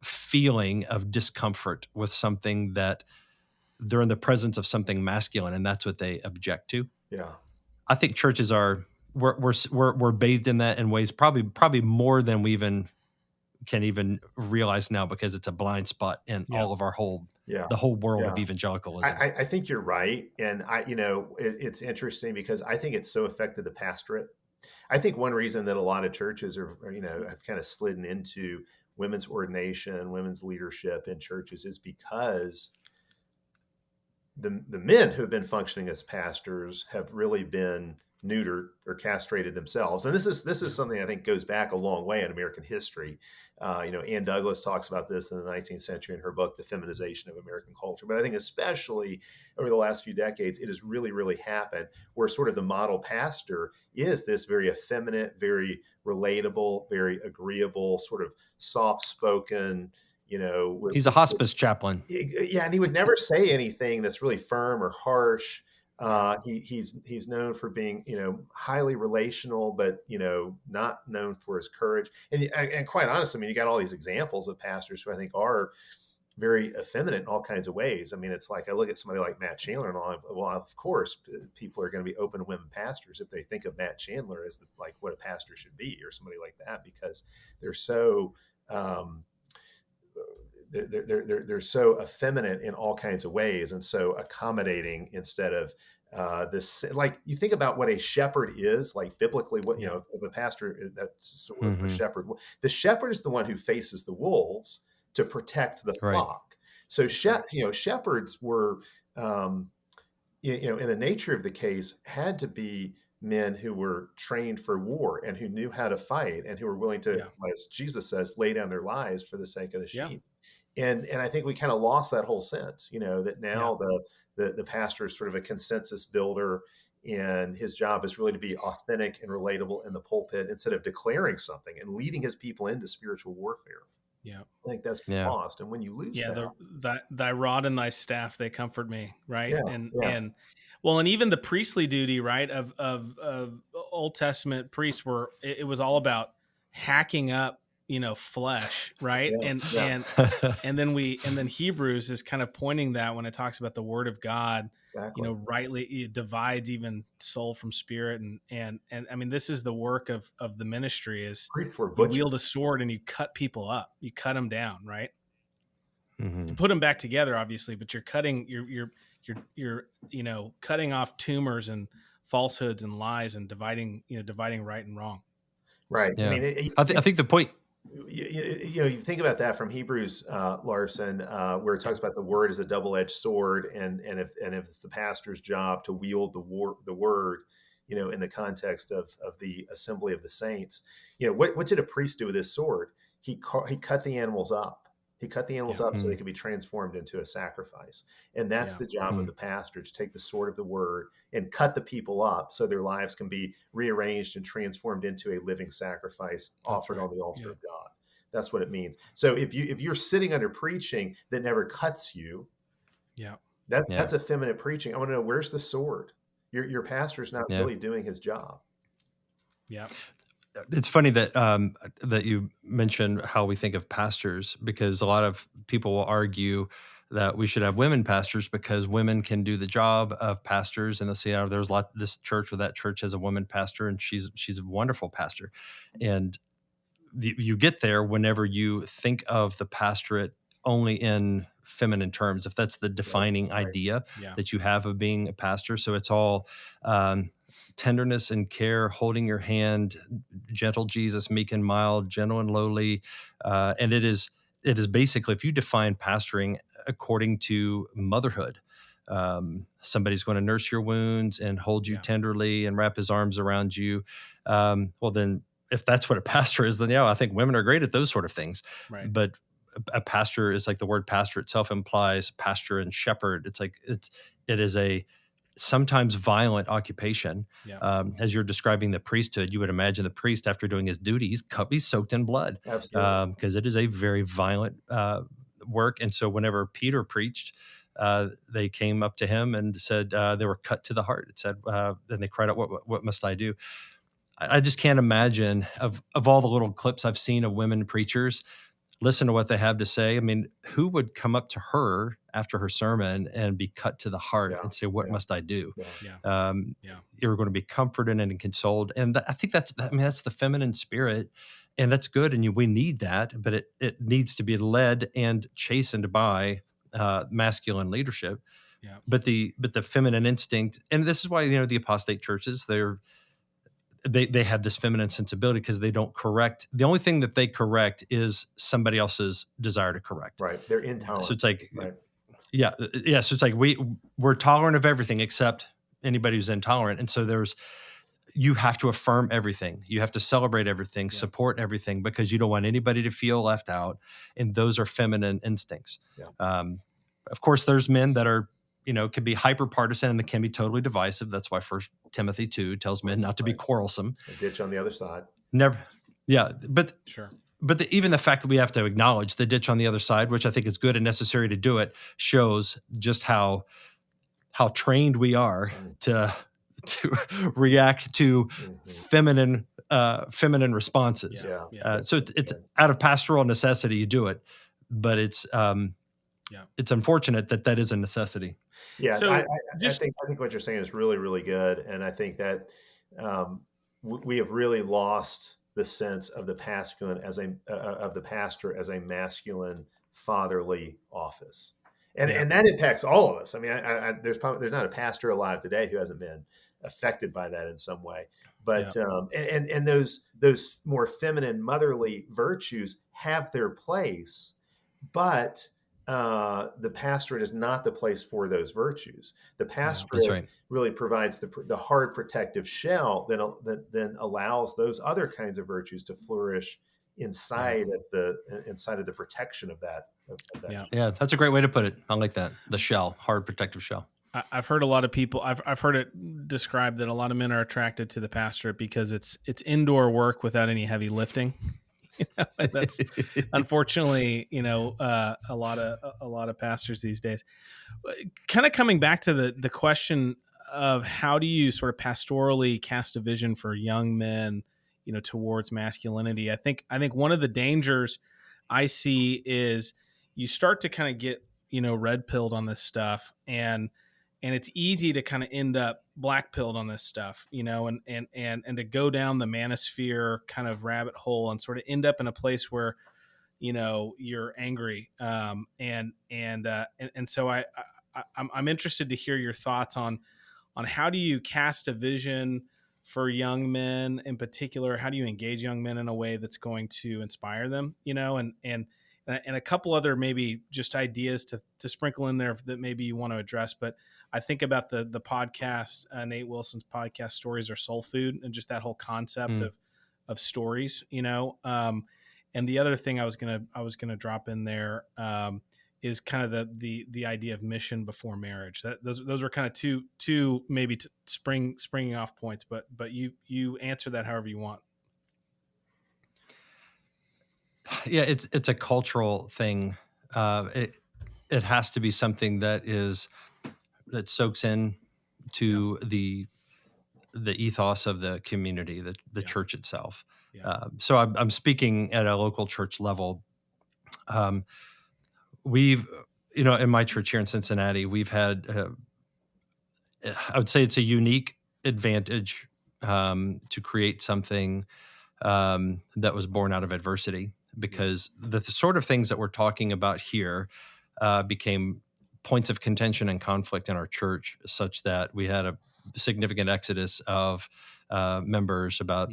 feeling of discomfort with something that they're in the presence of something masculine, and that's what they object to. Yeah, I think churches we're bathed in that in ways probably more than we can even realize now, because it's a blind spot in all of the whole world of evangelicalism. I think you're right, and it's interesting because I think it's so affected the pastorate. I think one reason that a lot of churches are have kind of slidden into women's ordination, women's leadership in churches is because the men who have been functioning as pastors have really been neutered or castrated themselves. And this is something I think goes back a long way in American history. Ann Douglas talks about this in the 19th century in her book, The Feminization of American Culture. But I think especially over the last few decades, it has really, really happened where sort of the model pastor is this very effeminate, very relatable, very agreeable, sort of soft-spoken, he's a hospice chaplain. Yeah, and he would never say anything that's really firm or harsh. He's known for being highly relational, but not known for his courage. And quite honestly, I mean, you got all these examples of pastors who I think are very effeminate in all kinds of ways. I mean, it's like I look at somebody like Matt Chandler and all. Well, of course, people are going to be open to women pastors if they think of Matt Chandler as like what a pastor should be, or somebody like that, because they're so. They're so effeminate in all kinds of ways and so accommodating instead of this, like, you think about what a shepherd is, like biblically, what, Yeah. if a pastor, that's just a word for Hmm. shepherd. The shepherd is the one who faces the wolves to protect the Right. flock. So, Right. shepherds were, um, in the nature of the case, had to be men who were trained for war and who knew how to fight and who were willing to, Yeah. as Jesus says, lay down their lives for the sake of the Yeah. sheep. And I think we kind of lost that whole sense, that Yeah. now the pastor is sort of a consensus builder, and his job is really to be authentic and relatable in the pulpit instead of declaring something and leading his people into spiritual warfare. Yeah. I think that's Yeah. lost, and when you lose Yeah, that, thy rod and thy staff they comfort me, right? yeah, yeah, And well, and even the priestly duty, right, of Old Testament priests were it was all about hacking up, flesh, right? yeah, And yeah, and then Hebrews is kind of pointing that when it talks about the word of God, exactly. rightly it divides even soul from spirit, and I mean this is the work of the ministry is Priests were you butchers. wield a sword and you cut people up, you cut them down, right? To Hmm. put them back together, obviously, but you're cutting off tumors and falsehoods and lies and dividing right and wrong. Right. I Yeah. mean, I think the point. you think about that from Hebrews, Larson, where it Yeah, talks about the word as a double-edged sword, and if it's the pastor's job to wield the word, in the context of the assembly of the saints, what did a priest do with his sword? He cut the animals up. He cut the animals yeah, up so they Mm, could be transformed into a sacrifice. And that's yeah, the job of mm, the pastor, to take the sword of the word and cut the people up so their lives can be rearranged and transformed into a living sacrifice that's offered right. on the altar Yeah, of God. That's what it means. So if you're sitting under preaching that never cuts you, yeah, yeah. that's effeminate preaching. I want to know, where's the sword? Your pastor's not Yeah. really doing his job. yeah, It's funny that you mentioned how we think of pastors, because a lot of people will argue that we should have women pastors because women can do the job of pastors, and they'll say, "Oh, there's a lot. This church or that church has a woman pastor, and she's a wonderful pastor." And you get there whenever you think of the pastorate only in feminine terms, if that's the Right. defining Right. idea yeah, that you have of being a pastor. So it's all um, tenderness and care, holding your hand, gentle Jesus, meek and mild, gentle and lowly, and it is basically, if you define pastoring according to motherhood, somebody's going to nurse your wounds and hold you yeah, tenderly and wrap his arms around you. Well, then if that's what a pastor is, then yeah, I think women are great at those sort of things. right. But a pastor is like, the word pastor itself implies pasture and shepherd. It is a sometimes violent occupation. Yeah, As you're describing the priesthood, you would imagine the priest, after doing his duty, he's soaked in blood, Absolutely. because it is a very violent work. And so whenever Peter preached, they came up to him and said, they were cut to the heart. It said, and they cried out, what must I do? I just can't imagine, of all the little clips I've seen of women preachers, listen to what they have to say. I mean, who would come up to her after her sermon and be cut to the heart Yeah. and say, "What Yeah. must I do?" Yeah. yeah, Um, yeah, you're going to be comforted and consoled, and I think I mean, that's the feminine spirit, and that's good, and we need that, but it needs to be led and chastened by masculine leadership. yeah, But the feminine instinct, and this is why the apostate churches, they have this feminine sensibility, because they don't correct. The only thing that they correct is somebody else's desire to correct. Right. They're yeah, So intolerant. it's like, Right. yeah. So it's like we're tolerant of everything except anybody who's intolerant. And so you have to affirm everything. You have to celebrate everything, yeah, support everything, because you don't want anybody to feel left out. And those are feminine instincts. Yeah. Of course, there's men that are, can be hyper partisan and that can be totally divisive. That's why First Timothy 2 tells men not to be Right. quarrelsome. A ditch on the other side. Never, yeah. sure. But even the fact that we have to acknowledge the ditch on the other side, which I think is good and necessary to do it, shows just how trained we are Mm. to react to Mhm. feminine responses. Yeah, Yeah. yeah, So That's it's good. out of pastoral necessity you do it, but yeah. it's unfortunate that is a necessity. Yeah, So I just think what you're saying is really, really good, and I think that we have really lost the sense of the masculine as a of the pastor as a masculine fatherly office, Yeah. And that impacts all of us. I mean, there's not a pastor alive today who hasn't been affected by that in some way. Yeah. But and those more feminine, motherly virtues have their place, but the pastorate is not the place for those virtues. The That's pastorate right. really provides the hard protective shell that then allows those other kinds of virtues to flourish inside of the protection of that Yeah. shell. Yeah, that's a great way to put it. I like that. The shell, hard protective shell. I've heard a lot of people. I've heard it described that a lot of men are attracted to the pastorate because it's indoor work without any heavy lifting. And that's unfortunately, a lot of pastors these days. Kind of coming back to the question of how do you sort of pastorally cast a vision for young men, towards masculinity. I think one of the dangers I see is you start to kind of get, red pilled on this stuff, and it's easy to kind of end up black pilled on this stuff, and to go down the manosphere kind of rabbit hole and sort of end up in a place where, you're angry. And so I'm interested to hear your thoughts on how do you cast a vision for young men in particular. How do you engage young men in a way that's going to inspire them, and a couple other maybe just ideas to sprinkle in there that maybe you want to address. But I think about the podcast, Nate Wilson's podcast, Stories Are Soul Food, and just that whole concept of stories, and the other thing I was gonna drop in there is kind of the idea of mission before marriage. Those are kind of two maybe springing off points, but you answer that however you want. Yeah, it's a cultural thing. It has to be something that soaks in to the ethos of the community, the church itself. Yeah. So I'm speaking at a local church level. We've, in my church here in Cincinnati, we've had, I would say it's a unique advantage to create something that was born out of adversity, because the sort of things that we're talking about here became points of contention and conflict in our church, such that we had a significant exodus of members about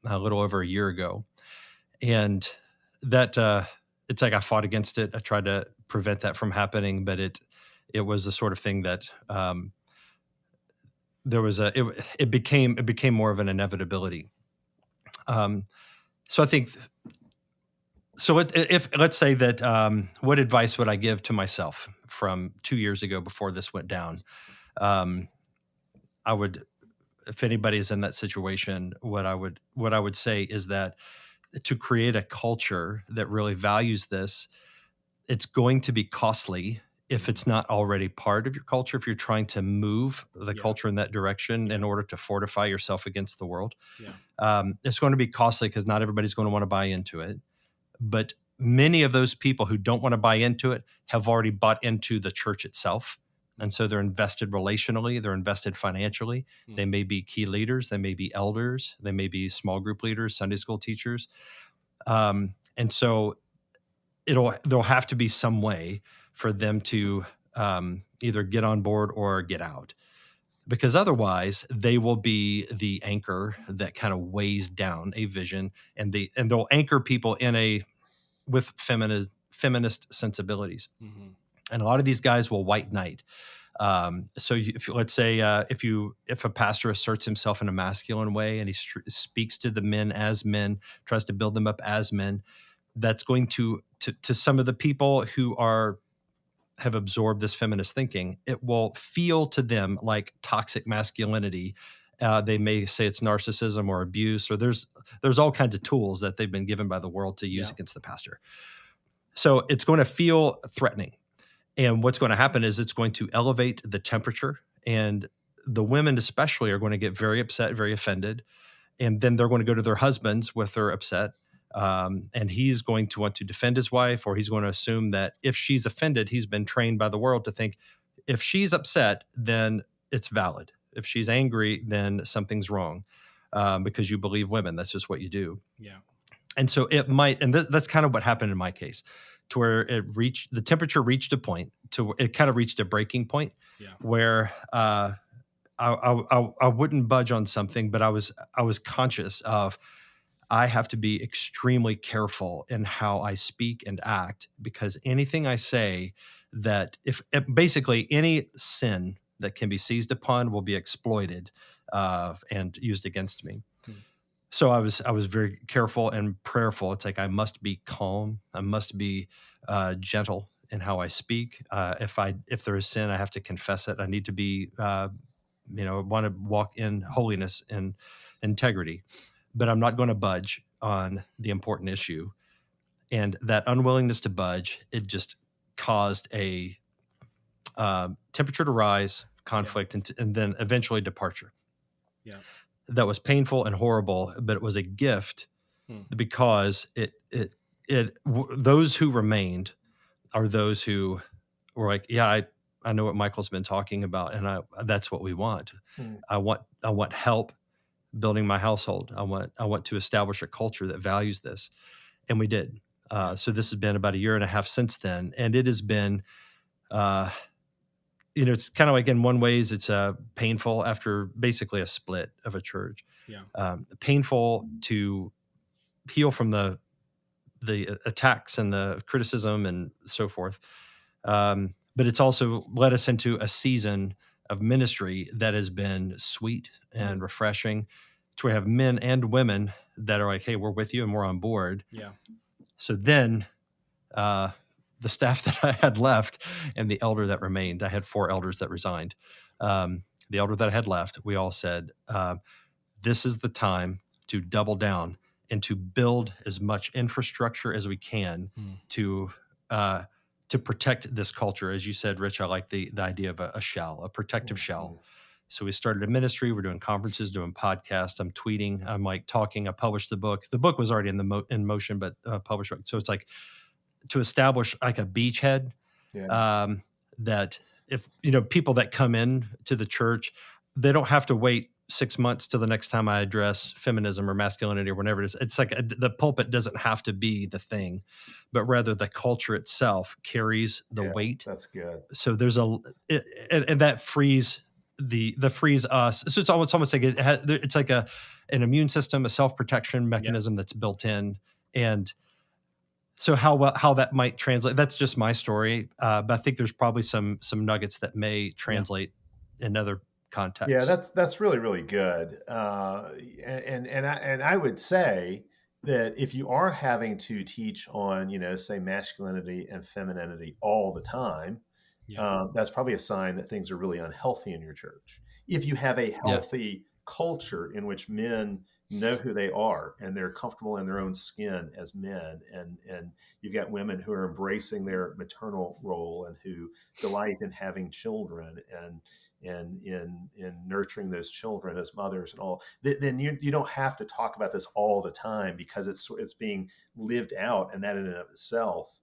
a little over a year ago. And that it's like I fought against it. I tried to prevent that from happening, but it was the sort of thing that there was it became more of an inevitability. So I think, so if let's say that, what advice would I give to myself from 2 years ago before this went down? I would, if anybody is in that situation, what I would say is that to create a culture that really values this, it's going to be costly if it's not already part of your culture. If you're trying to move the culture in that direction in order to fortify yourself against the world, it's going to be costly because not everybody's going to want to buy into it. But many of those people who don't want to buy into it have already bought into the church itself. And so they're invested relationally, they're invested financially. They may be key leaders, they may be elders, they may be small group leaders, Sunday school teachers. And so there'll have to be some way for them to either get on board or get out, because otherwise they will be the anchor that kind of weighs down a vision, and they'll anchor people with feminist sensibilities. And a lot of these guys will white knight. Let's say if a pastor asserts himself in a masculine way and he speaks to the men as men, tries to build them up as men, that's going to some of the people who have absorbed this feminist thinking, it will feel to them like toxic masculinity. They may say it's narcissism or abuse, or there's all kinds of tools that they've been given by the world to use against the pastor. So it's going to feel threatening. And what's going to happen is it's going to elevate the temperature, and the women especially are going to get very upset, very offended. And then they're going to go to their husbands with their upset. And he's going to want to defend his wife, or he's going to assume that if she's offended, he's been trained by the world to think if she's upset, then it's valid. If she's angry, then something's wrong, because you believe women. That's just what you do. Yeah. And so it might, and that's kind of what happened in my case, to where the temperature reached a point it kind of reached a breaking point Yeah. where I wouldn't budge on something, but I was conscious of, I have to be extremely careful in how I speak and act, because anything I say that if basically any sin that can be seized upon will be exploited and used against me. Hmm. So I was very careful and prayerful. It's like I must be calm. I must be gentle in how I speak. If there is sin, I have to confess it. I need to be want to walk in holiness and integrity, but I'm not going to budge on the important issue. And that unwillingness to budge, it just caused a temperature to rise, conflict, and then eventually departure. Yeah. That was painful and horrible, but it was a gift because those who remained are those who were like, yeah, I know what Michael's been talking about, and that's what we want. I want help building my household. I want to establish a culture that values this, and we did. So this has been about a year and a half since then, and it has been, it's kind of like, in one ways, it's painful after basically a split of a church. Yeah. Painful to heal from the attacks and the criticism and so forth. But it's also led us into a season of ministry that has been sweet and refreshing, to where we have men and women that are like, hey, we're with you and we're on board. Yeah. So then the staff that I had left and the elder that remained, I had 4 elders that resigned. The elder that I had left, we all said, this is the time to double down and to build as much infrastructure as we can to protect this culture. As you said, Rich, I like the idea of a shell, a protective shell. So we started a ministry. We're doing conferences, doing podcasts. I'm tweeting. I'm like talking. I published the book. The book was already in motion, but published. So it's like to establish like a beachhead that if people that come in to the church, they don't have to wait 6 months till the next time I address feminism or masculinity or whatever it is. It's like the pulpit doesn't have to be the thing, but rather the culture itself carries the weight. That's good. So there's and that frees frees us. So it's almost like it's like an immune system, a self-protection mechanism that's built in. And so how that might translate, that's just my story. But I think there's probably some nuggets that may translate in other contexts. Yeah, that's really, really good. And I would say that if you are having to teach on, say masculinity and femininity all the time, that's probably a sign that things are really unhealthy in your church. If you have a healthy culture in which men know who they are and they're comfortable in their own skin as men, and you've got women who are embracing their maternal role and who delight in having children and in nurturing those children as mothers and all, then you don't have to talk about this all the time, because it's being lived out, and that in and of itself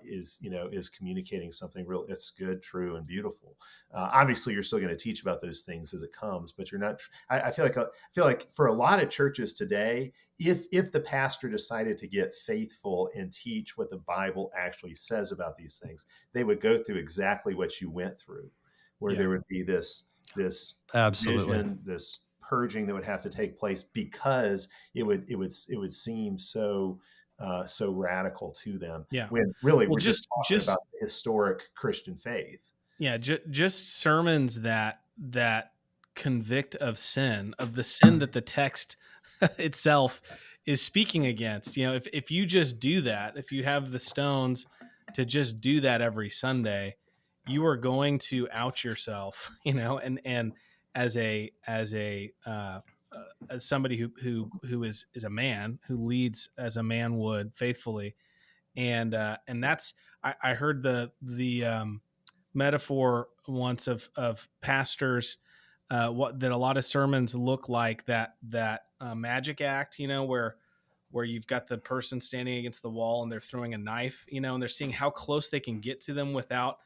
is communicating something real. It's good, true, and beautiful. Obviously, you're still going to teach about those things as it comes, but you're not. I feel like for a lot of churches today, if the pastor decided to get faithful and teach what the Bible actually says about these things, they would go through exactly what you went through, where there would be this absolutely vision, this purging that would have to take place, because it would seem so radical to them. Yeah. When really we're just talking about the historic Christian faith. Yeah. Just sermons that convict of sin, of the sin that the text itself is speaking against. If you just do that, if you have the stones to just do that every Sunday, you are going to out yourself, and as somebody who is a man who leads as a man would faithfully. And that's, I heard the metaphor once of pastors, that a lot of sermons look like that magic act, where you've got the person standing against the wall and they're throwing a knife, and they're seeing how close they can get to them without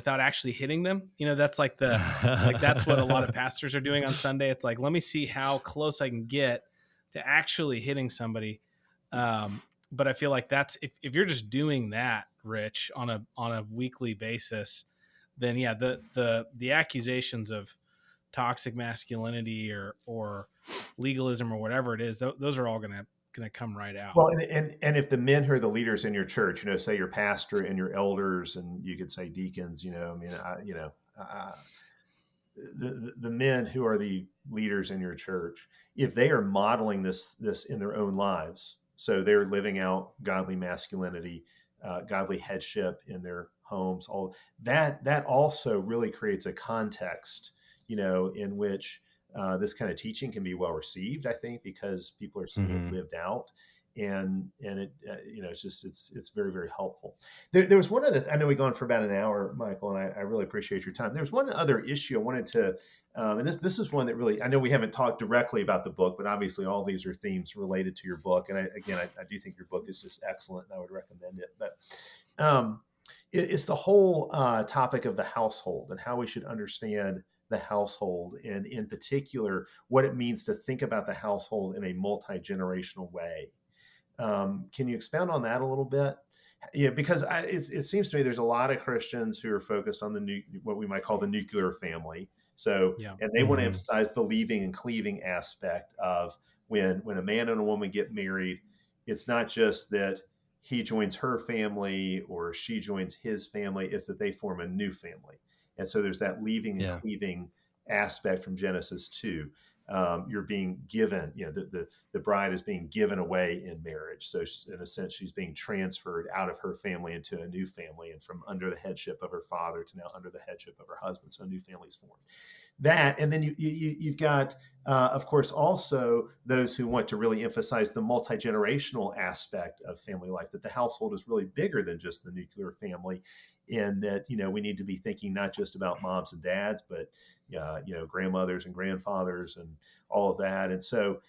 actually hitting them. That's like that's what a lot of pastors are doing on Sunday. It's like, let me see how close I can get to actually hitting somebody. But I feel like that's if you're just doing that, Rich, on a weekly basis, then yeah, the accusations of toxic masculinity or legalism or whatever it is, those are all gonna come right out. Well, and if the men who are the leaders in your church, say your pastor and your elders, and you could say deacons, I mean, the men who are the leaders in your church, if they are modeling this in their own lives, so they're living out godly masculinity, godly headship in their homes, all that also really creates a context, in which this kind of teaching can be well received. I think because people are seeing it lived out, and it it's very, very helpful. There was one other. I know we've gone for about an hour, Michael, and I really appreciate your time. There's one other issue I wanted to, and this is one that really, I know we haven't talked directly about the book, but obviously all these are themes related to your book, and I do think your book is just excellent, and I would recommend it. But it's the whole topic of the household and how we should understand the household, and in particular, what it means to think about the household in a multi-generational way. Can you expound on that a little bit? Yeah, because it seems to me there's a lot of Christians who are focused on what we might call the nuclear family. So, Yeah. and they want to emphasize the leaving and cleaving aspect of when a man and a woman get married. It's not just that he joins her family or she joins his family; it's that they form a new family. And so there's that leaving and cleaving aspect from Genesis 2. You're being given, the bride is being given away in marriage. So in a sense, she's being transferred out of her family into a new family, and from under the headship of her father to now under the headship of her husband. So a new family is formed. That, and then you've got, of course, also those who want to really emphasize the multi-generational aspect of family life, that the household is really bigger than just the nuclear family, and that, we need to be thinking not just about moms and dads, but, grandmothers and grandfathers and all of that. And so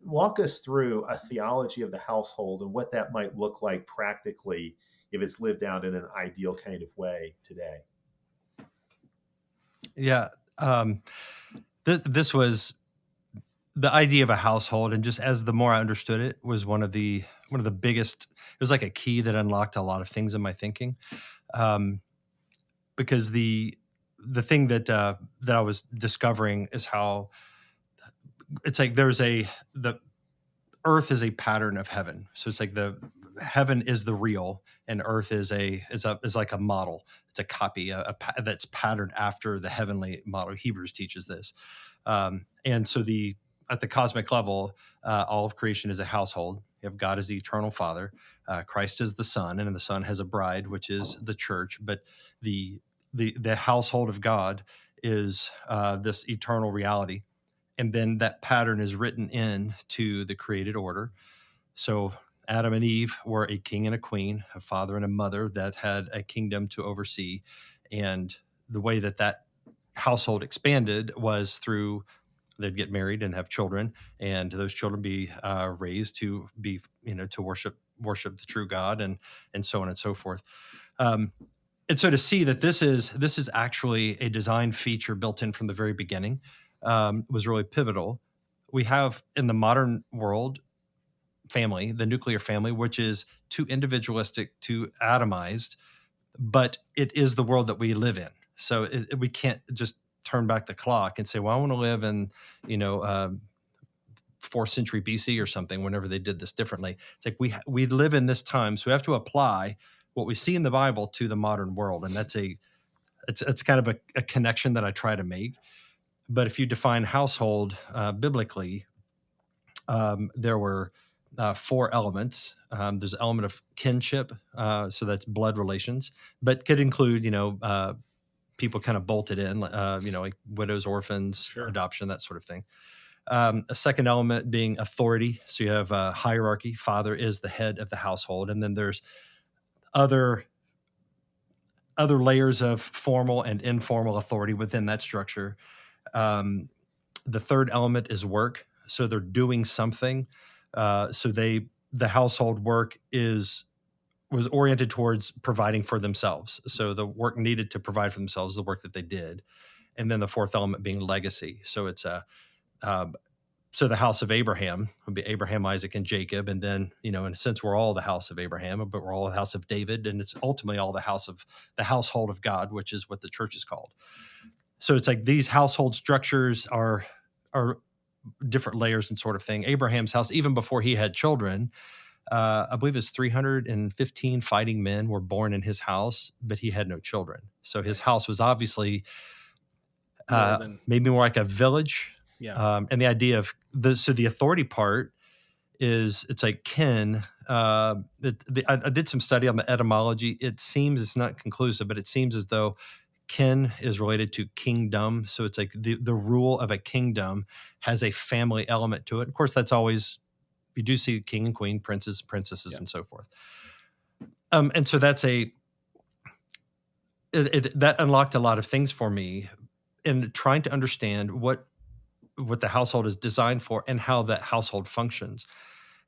walk us through a theology of the household and what that might look like practically if it's lived out in an ideal kind of way today. Yeah. This was the idea of a household, and just as the more I understood it, was one of the biggest. It was like a key that unlocked a lot of things in my thinking, because the thing that I was discovering is how it's like the earth is a pattern of heaven. So it's like the heaven is the real, and earth is like a model. It's a copy, that's patterned after the heavenly model. Hebrews teaches this, and so at the cosmic level, all of creation is a household. You have God as the eternal Father, Christ is the Son, and the Son has a bride, which is the church. But the household of God is this eternal reality, and then that pattern is written in to the created order. So Adam and Eve were a king and a queen, a father and a mother that had a kingdom to oversee, and the way that household expanded was through they'd get married and have children, and those children be raised to be, to worship the true God, and so on and so forth. And so to see that this is actually a design feature built in from the very beginning was really pivotal. We have in the modern world family, the nuclear family, which is too individualistic, too atomized, but it is the world that we live in. So we can't just turn back the clock and say, well, I want to live in, 4th century BC or something, whenever they did this differently. It's like we live in this time, so we have to apply what we see in the Bible to the modern world, and it's kind of a connection that I try to make. But if you define household biblically, there were 4 elements. There's an element of kinship, so that's blood relations, but could include, people kind of bolted in, like widows, orphans, Sure. adoption, that sort of thing. A second element being authority. So you have a hierarchy. Father is the head of the household, and then there's other layers of formal and informal authority within that structure. The third element is work. So they're doing something. So the household work was oriented towards providing for themselves. So the work needed to provide for themselves, the work that they did. And then the fourth element being legacy. So it's So the house of Abraham would be Abraham, Isaac, and Jacob. And then, in a sense, we're all the house of Abraham, but we're all the house of David. And it's ultimately all the household of God, which is what the church is called. So it's like these household structures are different layers and sort of thing. Abraham's house, even before he had children, I believe it's 315 fighting men were born in his house, but he had no children. So his house was obviously maybe more like a village. Yeah. And the idea of the authority part is it's like kin. I did some study on the etymology. It seems it's not conclusive, but it seems as though kin is related to kingdom. So it's like the rule of a kingdom has a family element to it. Of course, that's always, you do see king and queen, princes, princesses, and so forth. And so that's that unlocked a lot of things for me in trying to understand what the household is designed for and how that household functions.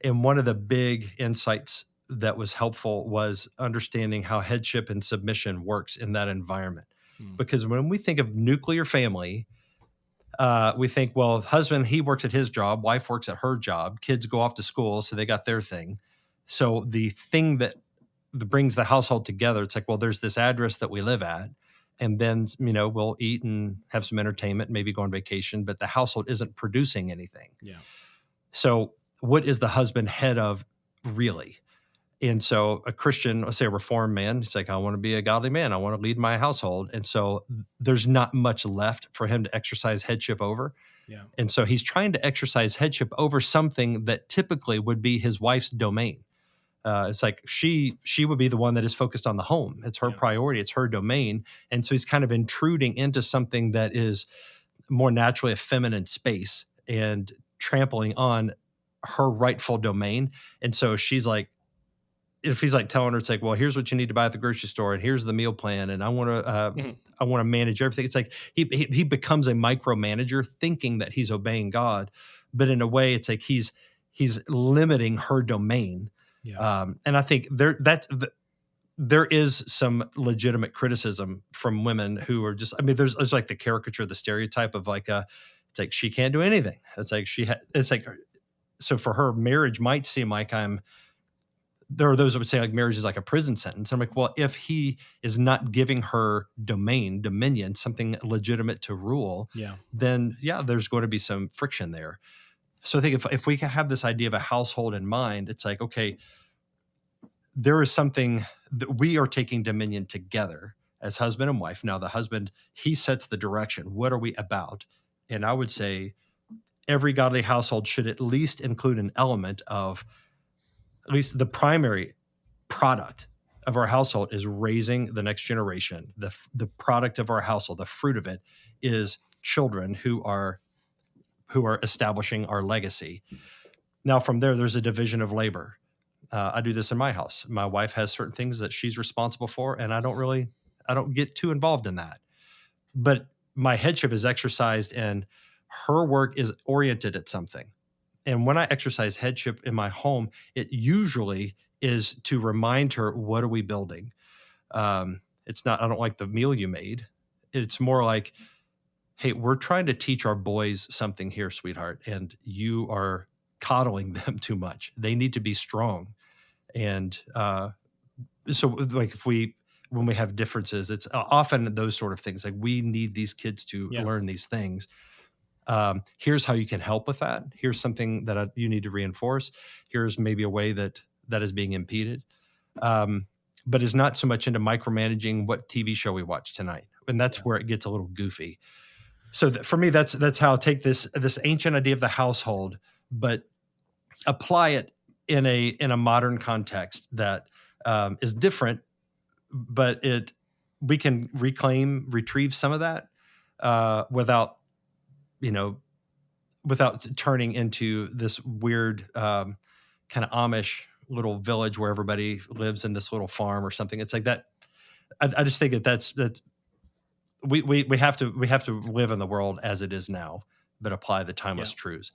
And one of the big insights that was helpful was understanding how headship and submission works in that environment. Because when we think of nuclear family, we think, well, husband, he works at his job, wife works at her job, kids go off to school, so they got their thing. So the thing that brings the household together, it's like, well, there's this address that we live at, and then, we'll eat and have some entertainment, maybe go on vacation, but the household isn't producing anything. Yeah. So what is the husband head of really? And so a Christian, let's say a reformed man, he's like, I want to be a godly man. I want to lead my household. And so there's not much left for him to exercise headship over. Yeah. And so he's trying to exercise headship over something that typically would be his wife's domain. It's like she would be the one that is focused on the home. It's her priority. It's her domain. And so he's kind of intruding into something that is more naturally a feminine space and trampling on her rightful domain. And so she's like, if he's like telling her, it's like, well, here's what you need to buy at the grocery store, and here's the meal plan, and I want to manage everything. It's like he becomes a micromanager, thinking that he's obeying God, but in a way, it's like he's limiting her domain. Yeah. And I think there is some legitimate criticism from women who are just, there's like the caricature, the stereotype of like it's like she can't do anything. It's like it's like, so for her, marriage might seem like there are those that would say like marriage is like a prison sentence. I'm like, well, if he is not giving her dominion, something legitimate to rule, then there's going to be some friction there. So I think if we can have this idea of a household in mind, it's like, okay, there is something that we are taking dominion together as husband and wife. Now the husband, he sets the direction. What are we about? And I would say every godly household should at least include an element of, at least the primary product of our household is raising the next generation. The product of our household, the fruit of it, is children who are establishing our legacy. Now from there's a division of labor. I do this in my house. My wife has certain things that she's responsible for, and I don't get too involved in that. But my headship is exercised, and her work is oriented at something. And when I exercise headship in my home, it usually is to remind her, what are we building? It's not, I don't like the meal you made. It's more like, hey, we're trying to teach our boys something here, sweetheart, and you are coddling them too much. They need to be strong. And so like when we have differences, it's often those sort of things. Like we need these kids to learn these things. Here's how you can help with that. Here's something that you need to reinforce. Here's maybe a way that is being impeded. But is not so much into micromanaging what TV show we watch tonight. And that's where it gets a little goofy. So for me, that's how I take this ancient idea of the household, but apply it in a modern context that is different, but we can retrieve some of that without turning into this weird kind of Amish little village where everybody lives in this little farm or something. It's like that. I just think that we have to live in the world as it is now, but apply the timeless truths.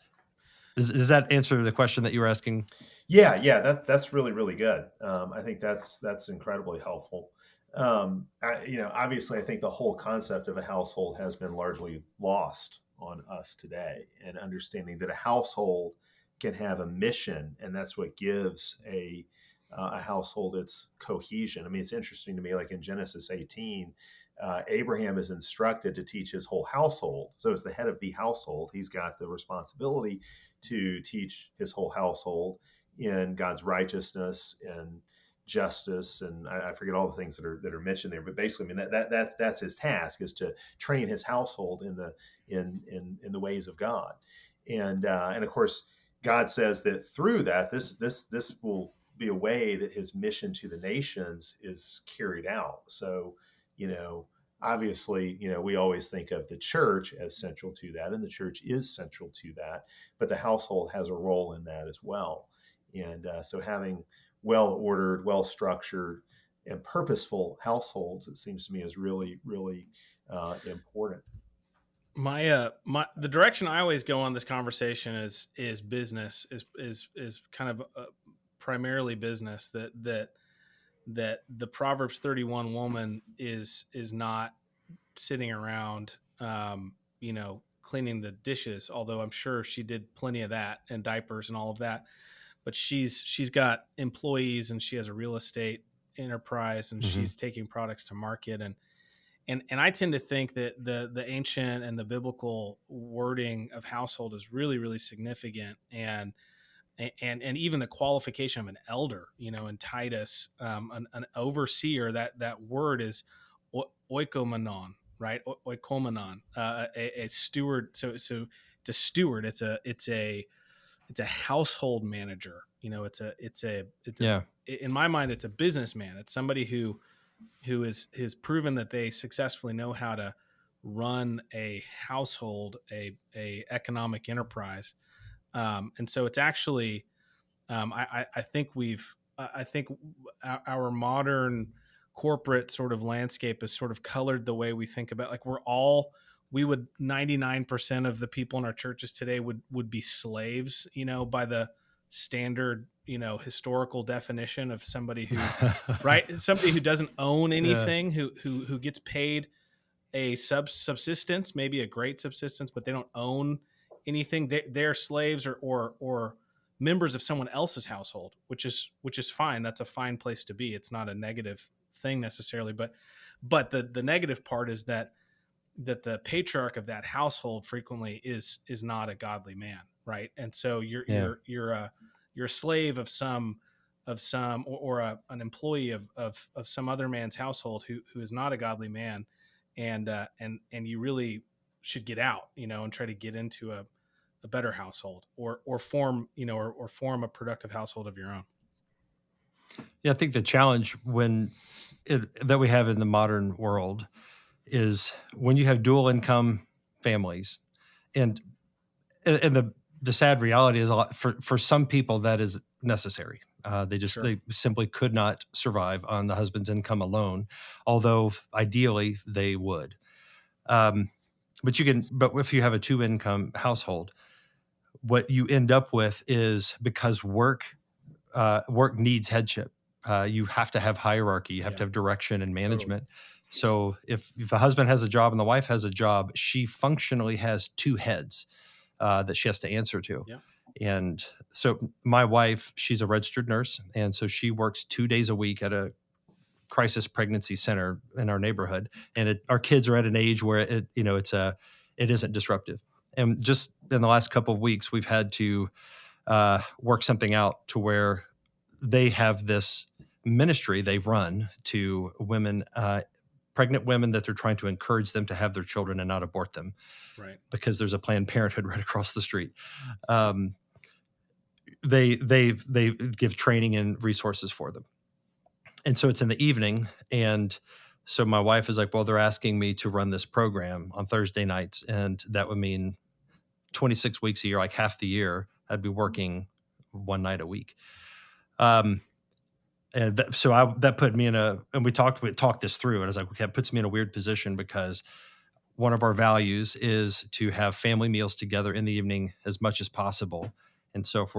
Does that answer the question that you were asking? Yeah, that's really, really good. I think that's incredibly helpful. Obviously, I think the whole concept of a household has been largely lost on us today, and understanding that a household can have a mission, and that's what gives a household its cohesion. I mean, it's interesting to me, like in Genesis 18, Abraham is instructed to teach his whole household. So as the head of the household, he's got the responsibility to teach his whole household in God's righteousness and justice, and I forget all the things that are mentioned there. But basically, I mean, that's his task, is to train his household in the ways of God, and of course, God says that through that, this will be a way that his mission to the nations is carried out. So, obviously, we always think of the church as central to that, and the church is central to that, but the household has a role in that as well. And so having well-ordered, well-structured, and purposeful households, it seems to me, is really, really important. The direction I always go on this conversation is business, is kind of primarily business. That the Proverbs 31 woman is not sitting around, cleaning the dishes, although I'm sure she did plenty of that, and diapers and all of that. But she's got employees, and she has a real estate enterprise, and Mm-hmm. she's taking products to market. And I tend to think that the ancient and the biblical wording of household is really, really significant. And even the qualification of an elder, in Titus, an overseer, that word is oikomenon, right? Oikomenon, a steward. So it's a steward. It's a household manager. Yeah. In my mind, it's a businessman. It's somebody who has proven that they successfully know how to run a household, a economic enterprise. And so it's actually, I think our modern corporate sort of landscape has sort of colored the way we think about, like, 99% of the people in our churches today would be slaves, by the standard, historical definition of somebody who, right? Somebody who doesn't own anything, who gets paid a subsistence, maybe a great subsistence, but they don't own anything. They're slaves or members of someone else's household, which is fine. That's a fine place to be. It's not a negative thing necessarily, but the negative part is that the patriarch of that household frequently is not a godly man, right? And so you're a slave of some an employee of some other man's household who is not a godly man, and you really should get out, and try to get into a better household, or form or form a productive household of your own. Yeah, I think the challenge that we have in the modern world is when you have dual income families, and the sad reality is, for some people that is necessary. Sure. They simply could not survive on the husband's income alone, although ideally they would. But if you have a 2-income household, what you end up with is, because work needs headship. You have to have hierarchy. You have to have direction and management. Totally. So if a husband has a job and the wife has a job, she functionally has 2 heads that she has to answer to. Yeah. And so my wife, she's a registered nurse, and so she works 2 days a week at a crisis pregnancy center in our neighborhood. And our kids are at an age where it isn't disruptive. And just in the last couple of weeks, we've had to work something out to where they have this ministry they've run to women, pregnant women, that they're trying to encourage them to have their children and not abort them, right? Because there's a Planned Parenthood right across the street. They give training and resources for them, and so it's in the evening. And so my wife is like, well, they're asking me to run this program on Thursday nights, and that would mean 26 weeks a year, like half the year, I'd be working one night a week. And that put me and we talked this through, and I was like, okay, it puts me in a weird position, because one of our values is to have family meals together in the evening as much as possible. And so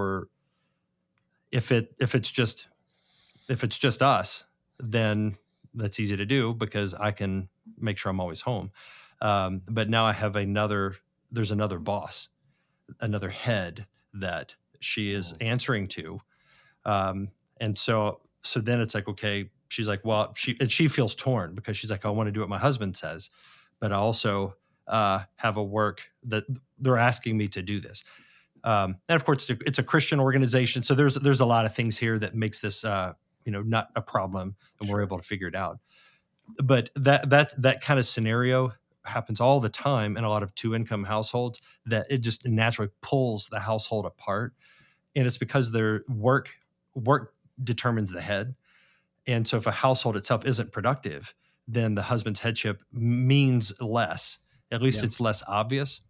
if it's just us, then that's easy to do, because I can make sure I'm always home. But now I have another there's another boss, another head that she is answering to. And so then it's like, okay, she's like, well, she feels torn because she's like, I want to do what my husband says, but I also have a work that they're asking me to do this. And of course, it's a Christian organization, so there's a lot of things here that makes this not a problem, and we're able to figure it out. But that kind of scenario happens all the time in a lot of two-income households, that it just naturally pulls the household apart, and it's because their work determines the head. And so if a household itself isn't productive, then the husband's headship means less. At least it's less obvious.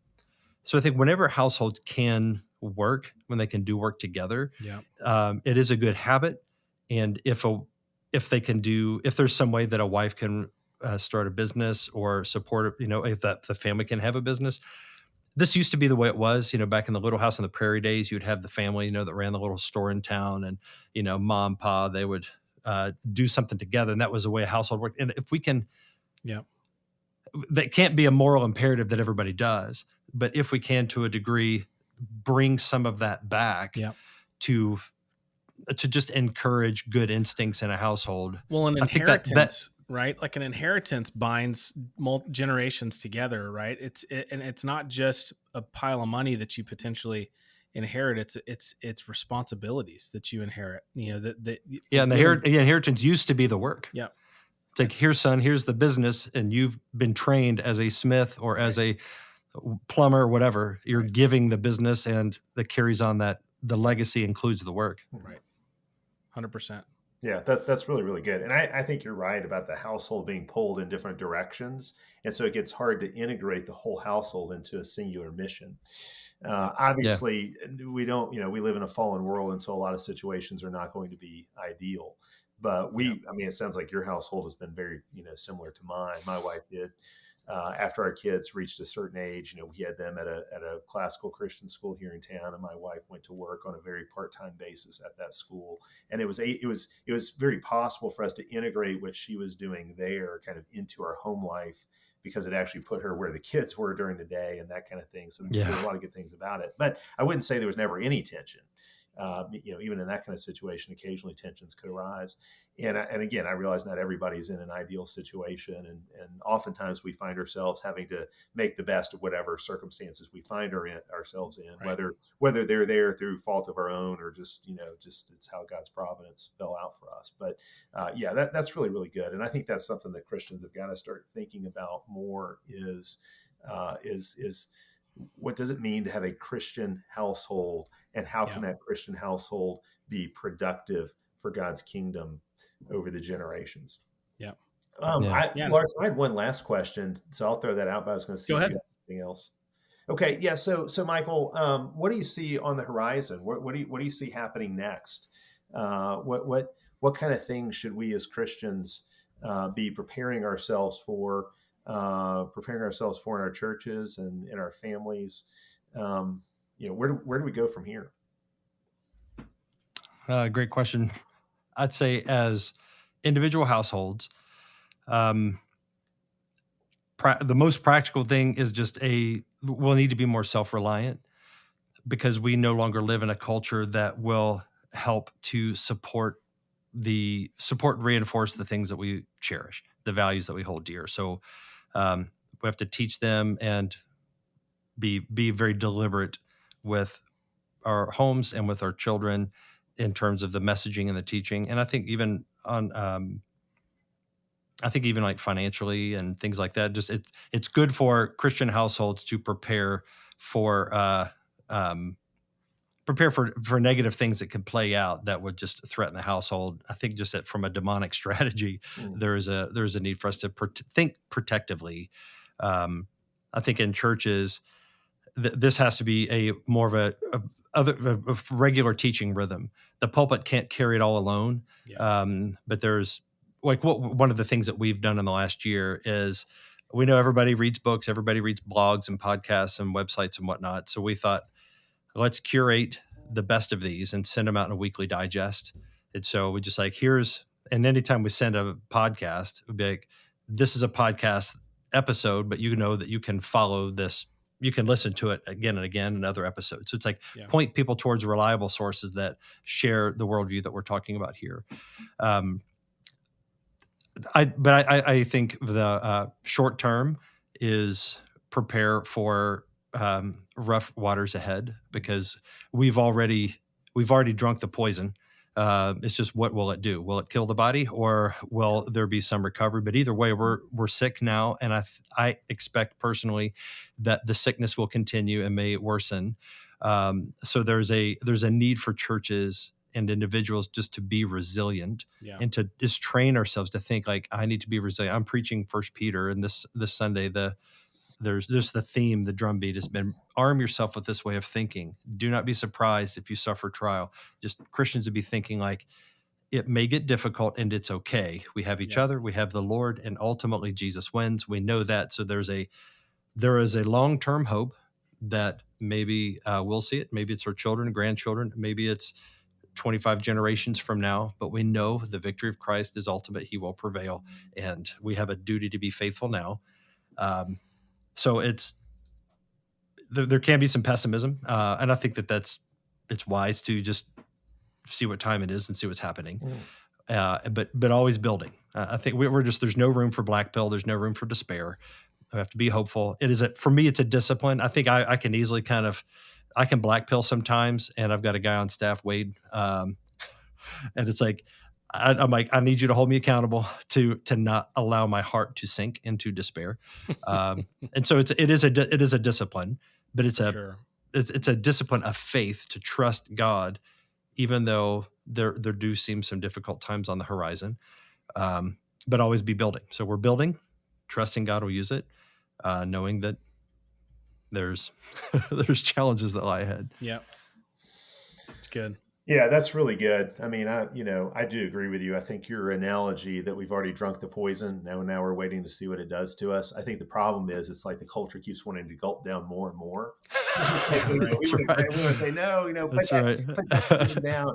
So I think whenever households can work, when they can do work together, it is a good habit. And if there's some way that a wife can start a business or support, if the family can have a business. This used to be the way it was, back in the Little House on the Prairie days. You'd have the family, that ran the little store in town, and mom, pa, they would do something together, and that was the way a household worked. And if we can, that can't be a moral imperative that everybody does, but if we can, to a degree, bring some of that back to just encourage good instincts in a household. Well, an inheritance, right? Like an inheritance binds generations together, right? And it's not just a pile of money that you potentially inherit. It's responsibilities that you inherit. And the inheritance used to be the work. Yeah. It's like, here, son, here's the business, and you've been trained as a smith or as a plumber or whatever. You're giving the business, and that carries on that the legacy includes the work. Right. 100%. Yeah, that's really, really good. And I think you're right about the household being pulled in different directions. And so it gets hard to integrate the whole household into a singular mission. Obviously, we don't, we live in a fallen world. And so a lot of situations are not going to be ideal. But it sounds like your household has been very, similar to mine. My wife did. After our kids reached a certain age, we had them at a classical Christian school here in town, and my wife went to work on a very part-time basis at that school. And it was very possible for us to integrate what she was doing there kind of into our home life, because it actually put her where the kids were during the day and that kind of thing. So there's a lot of good things about it. But I wouldn't say there was never any tension. Even in that kind of situation, occasionally tensions could arise. And again, I realize not everybody's in an ideal situation. And oftentimes we find ourselves having to make the best of whatever circumstances we find ourselves in, whether they're there through fault of our own or just it's how God's providence fell out for us. But that's really, really good. And I think that's something that Christians have got to start thinking about more is what does it mean to have a Christian household, and how can that Christian household be productive for God's kingdom over the generations? Larson, I had one last question, so I'll throw that out, but I was going to see if you had anything else. Okay. Yeah. So Michael, what do you see on the horizon? What do you see happening next? What kind of things should we as Christians be preparing ourselves for in our churches and in our families? Where do we go from here? Great question. I'd say as individual households, the most practical thing is we'll need to be more self-reliant, because we no longer live in a culture that will help to support and reinforce the things that we cherish, the values that we hold dear. So we have to teach them and be very deliberate with our homes and with our children in terms of the messaging and the teaching. And I think even like financially and things like that, just it's good for Christian households to prepare for negative things that could play out that would just threaten the household. I think just that from a demonic strategy, there's a need for us to think protectively. I think in churches, this has to be a more of a regular teaching rhythm. The pulpit can't carry it all alone. But there's one of the things that we've done in the last year is, we know everybody reads books, everybody reads blogs and podcasts and websites and whatnot. So we thought, let's curate the best of these and send them out in a weekly digest. And so we just and anytime we send a podcast, it'd be like, this is a podcast episode, but you know that you can follow this you can listen to it again and again in other episodes. So it's like Yeah. point people towards reliable sources that share the worldview that we're talking about here. I think the short term is prepare for rough waters ahead, because we've already drunk the poison. It's just, what will it do? Will it kill the body, or will there be some recovery? But either way, we're sick now, and I expect personally that the sickness will continue and may worsen. So there's a need for churches and individuals just to be resilient, Yeah. and to just train ourselves to think like, I need to be resilient. I'm preaching First Peter, and this Sunday there's just the theme, the drumbeat has been, arm yourself with this way of thinking. Do not be surprised if you suffer trial. Just Christians to be thinking like, it may get difficult and it's okay. We have each Yeah. other, we have the Lord, and ultimately Jesus wins. We know that. So there is a long-term hope that maybe we'll see it. Maybe it's our children, grandchildren. Maybe it's 25 generations from now, but we know the victory of Christ is ultimate. He will prevail, and we have a duty to be faithful now. So there can be some pessimism, and I think it's wise to just see what time it is and see what's happening. But always building. I think we're just, there's no room for black pill. There's no room for despair. I have to be hopeful. For me, it's a discipline. I think I can easily I can black pill sometimes, and I've got a guy on staff, Wade, and it's like, I'm like, I need you to hold me accountable to not allow my heart to sink into despair. And so it is a discipline, but it's a discipline of faith to trust God, even though there do seem some difficult times on the horizon, but always be building. So we're building, trusting God will use it, knowing that there's challenges that lie ahead. Yeah. It's good. Yeah, that's really good. I mean, I do agree with you. I think your analogy that we've already drunk the poison, now we're waiting to see what it does to us. I think the problem is, it's like the culture keeps wanting to gulp down more and more. It's like, we want to say, no, put that poison down,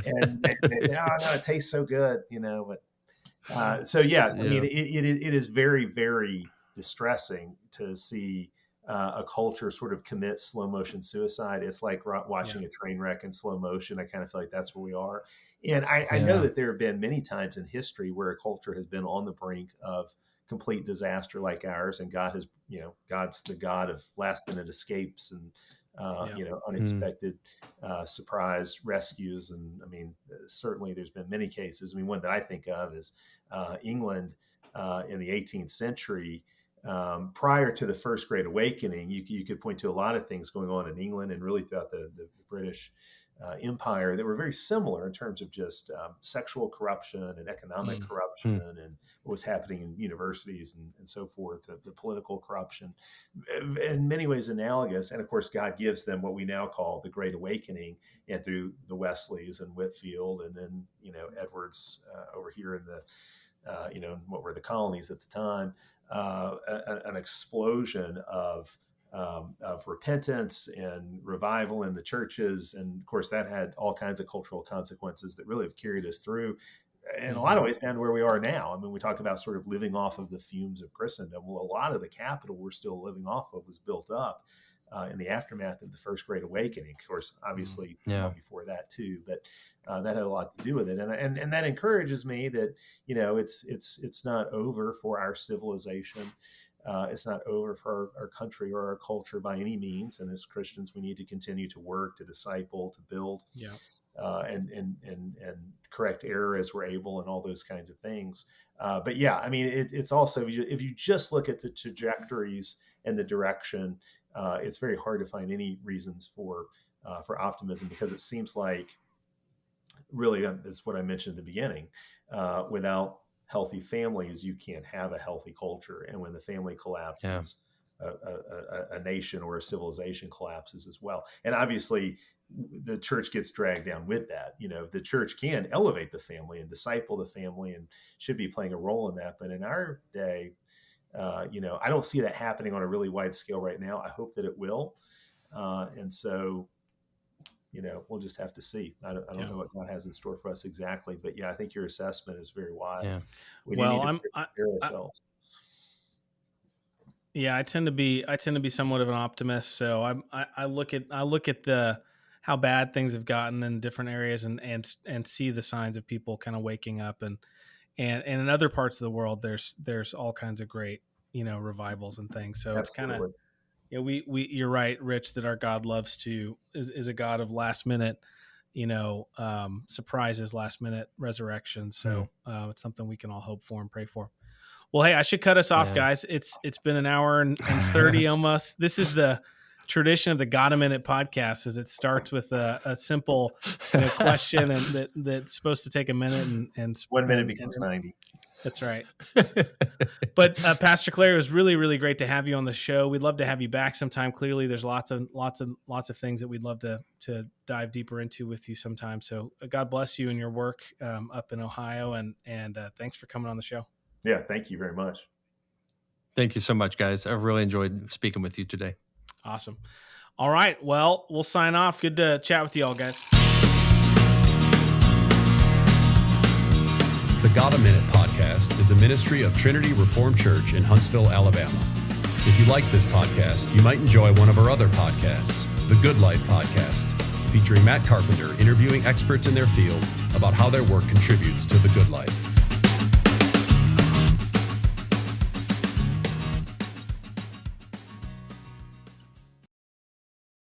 and no, it tastes so good, but so yes, I mean, it is very, very distressing to see a culture sort of commit slow motion suicide. It's like watching a train wreck in slow motion. I kind of feel like that's where we are. And I know that there have been many times in history where a culture has been on the brink of complete disaster like ours. And God has, God's the God of last minute escapes and, unexpected surprise rescues. And I mean, certainly there's been many cases. I mean, one that I think of is England in the 18th century. Prior to the First Great Awakening, you could point to a lot of things going on in England and really throughout the British Empire that were very similar in terms of just sexual corruption and economic corruption and what was happening in universities and so forth, the political corruption, in many ways analogous. And of course, God gives them what we now call the Great Awakening, and through the Wesleys and Whitefield, and then, Edwards over here in the, what were the colonies at the time, an explosion of repentance and revival in the churches. And of course, that had all kinds of cultural consequences that really have carried us through in a lot of ways down to where we are now. I mean, we talk about sort of living off of the fumes of Christendom. Well, a lot of the capital we're still living off of was built up in the aftermath of the First Great Awakening. Of course, obviously, before that too, but that had a lot to do with it. And that encourages me that, it's not over for our civilization. It's not over for our country or our culture by any means. And as Christians, we need to continue to work, to disciple, to build, and correct error as we're able, and all those kinds of things. But yeah, I mean, it's also, if you just look at the trajectories and the direction, it's very hard to find any reasons for optimism, because it seems like, really, that's what I mentioned at the beginning. Without healthy families, you can't have a healthy culture. And when the family collapses, a nation or a civilization collapses as well. And obviously, the church gets dragged down with that. The church can elevate the family and disciple the family and should be playing a role in that. But in our day, I don't see that happening on a really wide scale right now. I hope that it will. And so, we'll just have to see. I don't know what God has in store for us exactly, but yeah, I think your assessment is very wise. Yeah. We need to prepare ourselves. Yeah, I tend to be somewhat of an optimist. So I look at the how bad things have gotten in different areas, and see the signs of people kind of waking up, and in other parts of the world there's all kinds of great, revivals and things. So it's kind of, Absolutely. we you're right, Rich, that our God is a God of last minute, surprises, last minute resurrection. So it's something we can all hope for and pray for. Well, hey, I should cut us off, Yeah. guys. It's been an hour and 30 almost. This is the tradition of the God a Minute podcast, as it starts with a simple, question, and that's supposed to take a minute, and 1 minute becomes 90. That's right. But Pastor Clary, it was really, really great to have you on the show. We'd love to have you back sometime. Clearly, there's lots of things that we'd love to dive deeper into with you sometime. So God bless you and your work up in Ohio, and thanks for coming on the show. Yeah, thank you very much. Thank you so much, guys. I really enjoyed speaking with you today. Awesome. All right. Well, we'll sign off. Good to chat with you all, guys. The God a Minute podcast is a ministry of Trinity Reformed Church in Huntsville, Alabama. If you like this podcast, you might enjoy one of our other podcasts, The Good Life Podcast, featuring Matt Carpenter interviewing experts in their field about how their work contributes to the good life.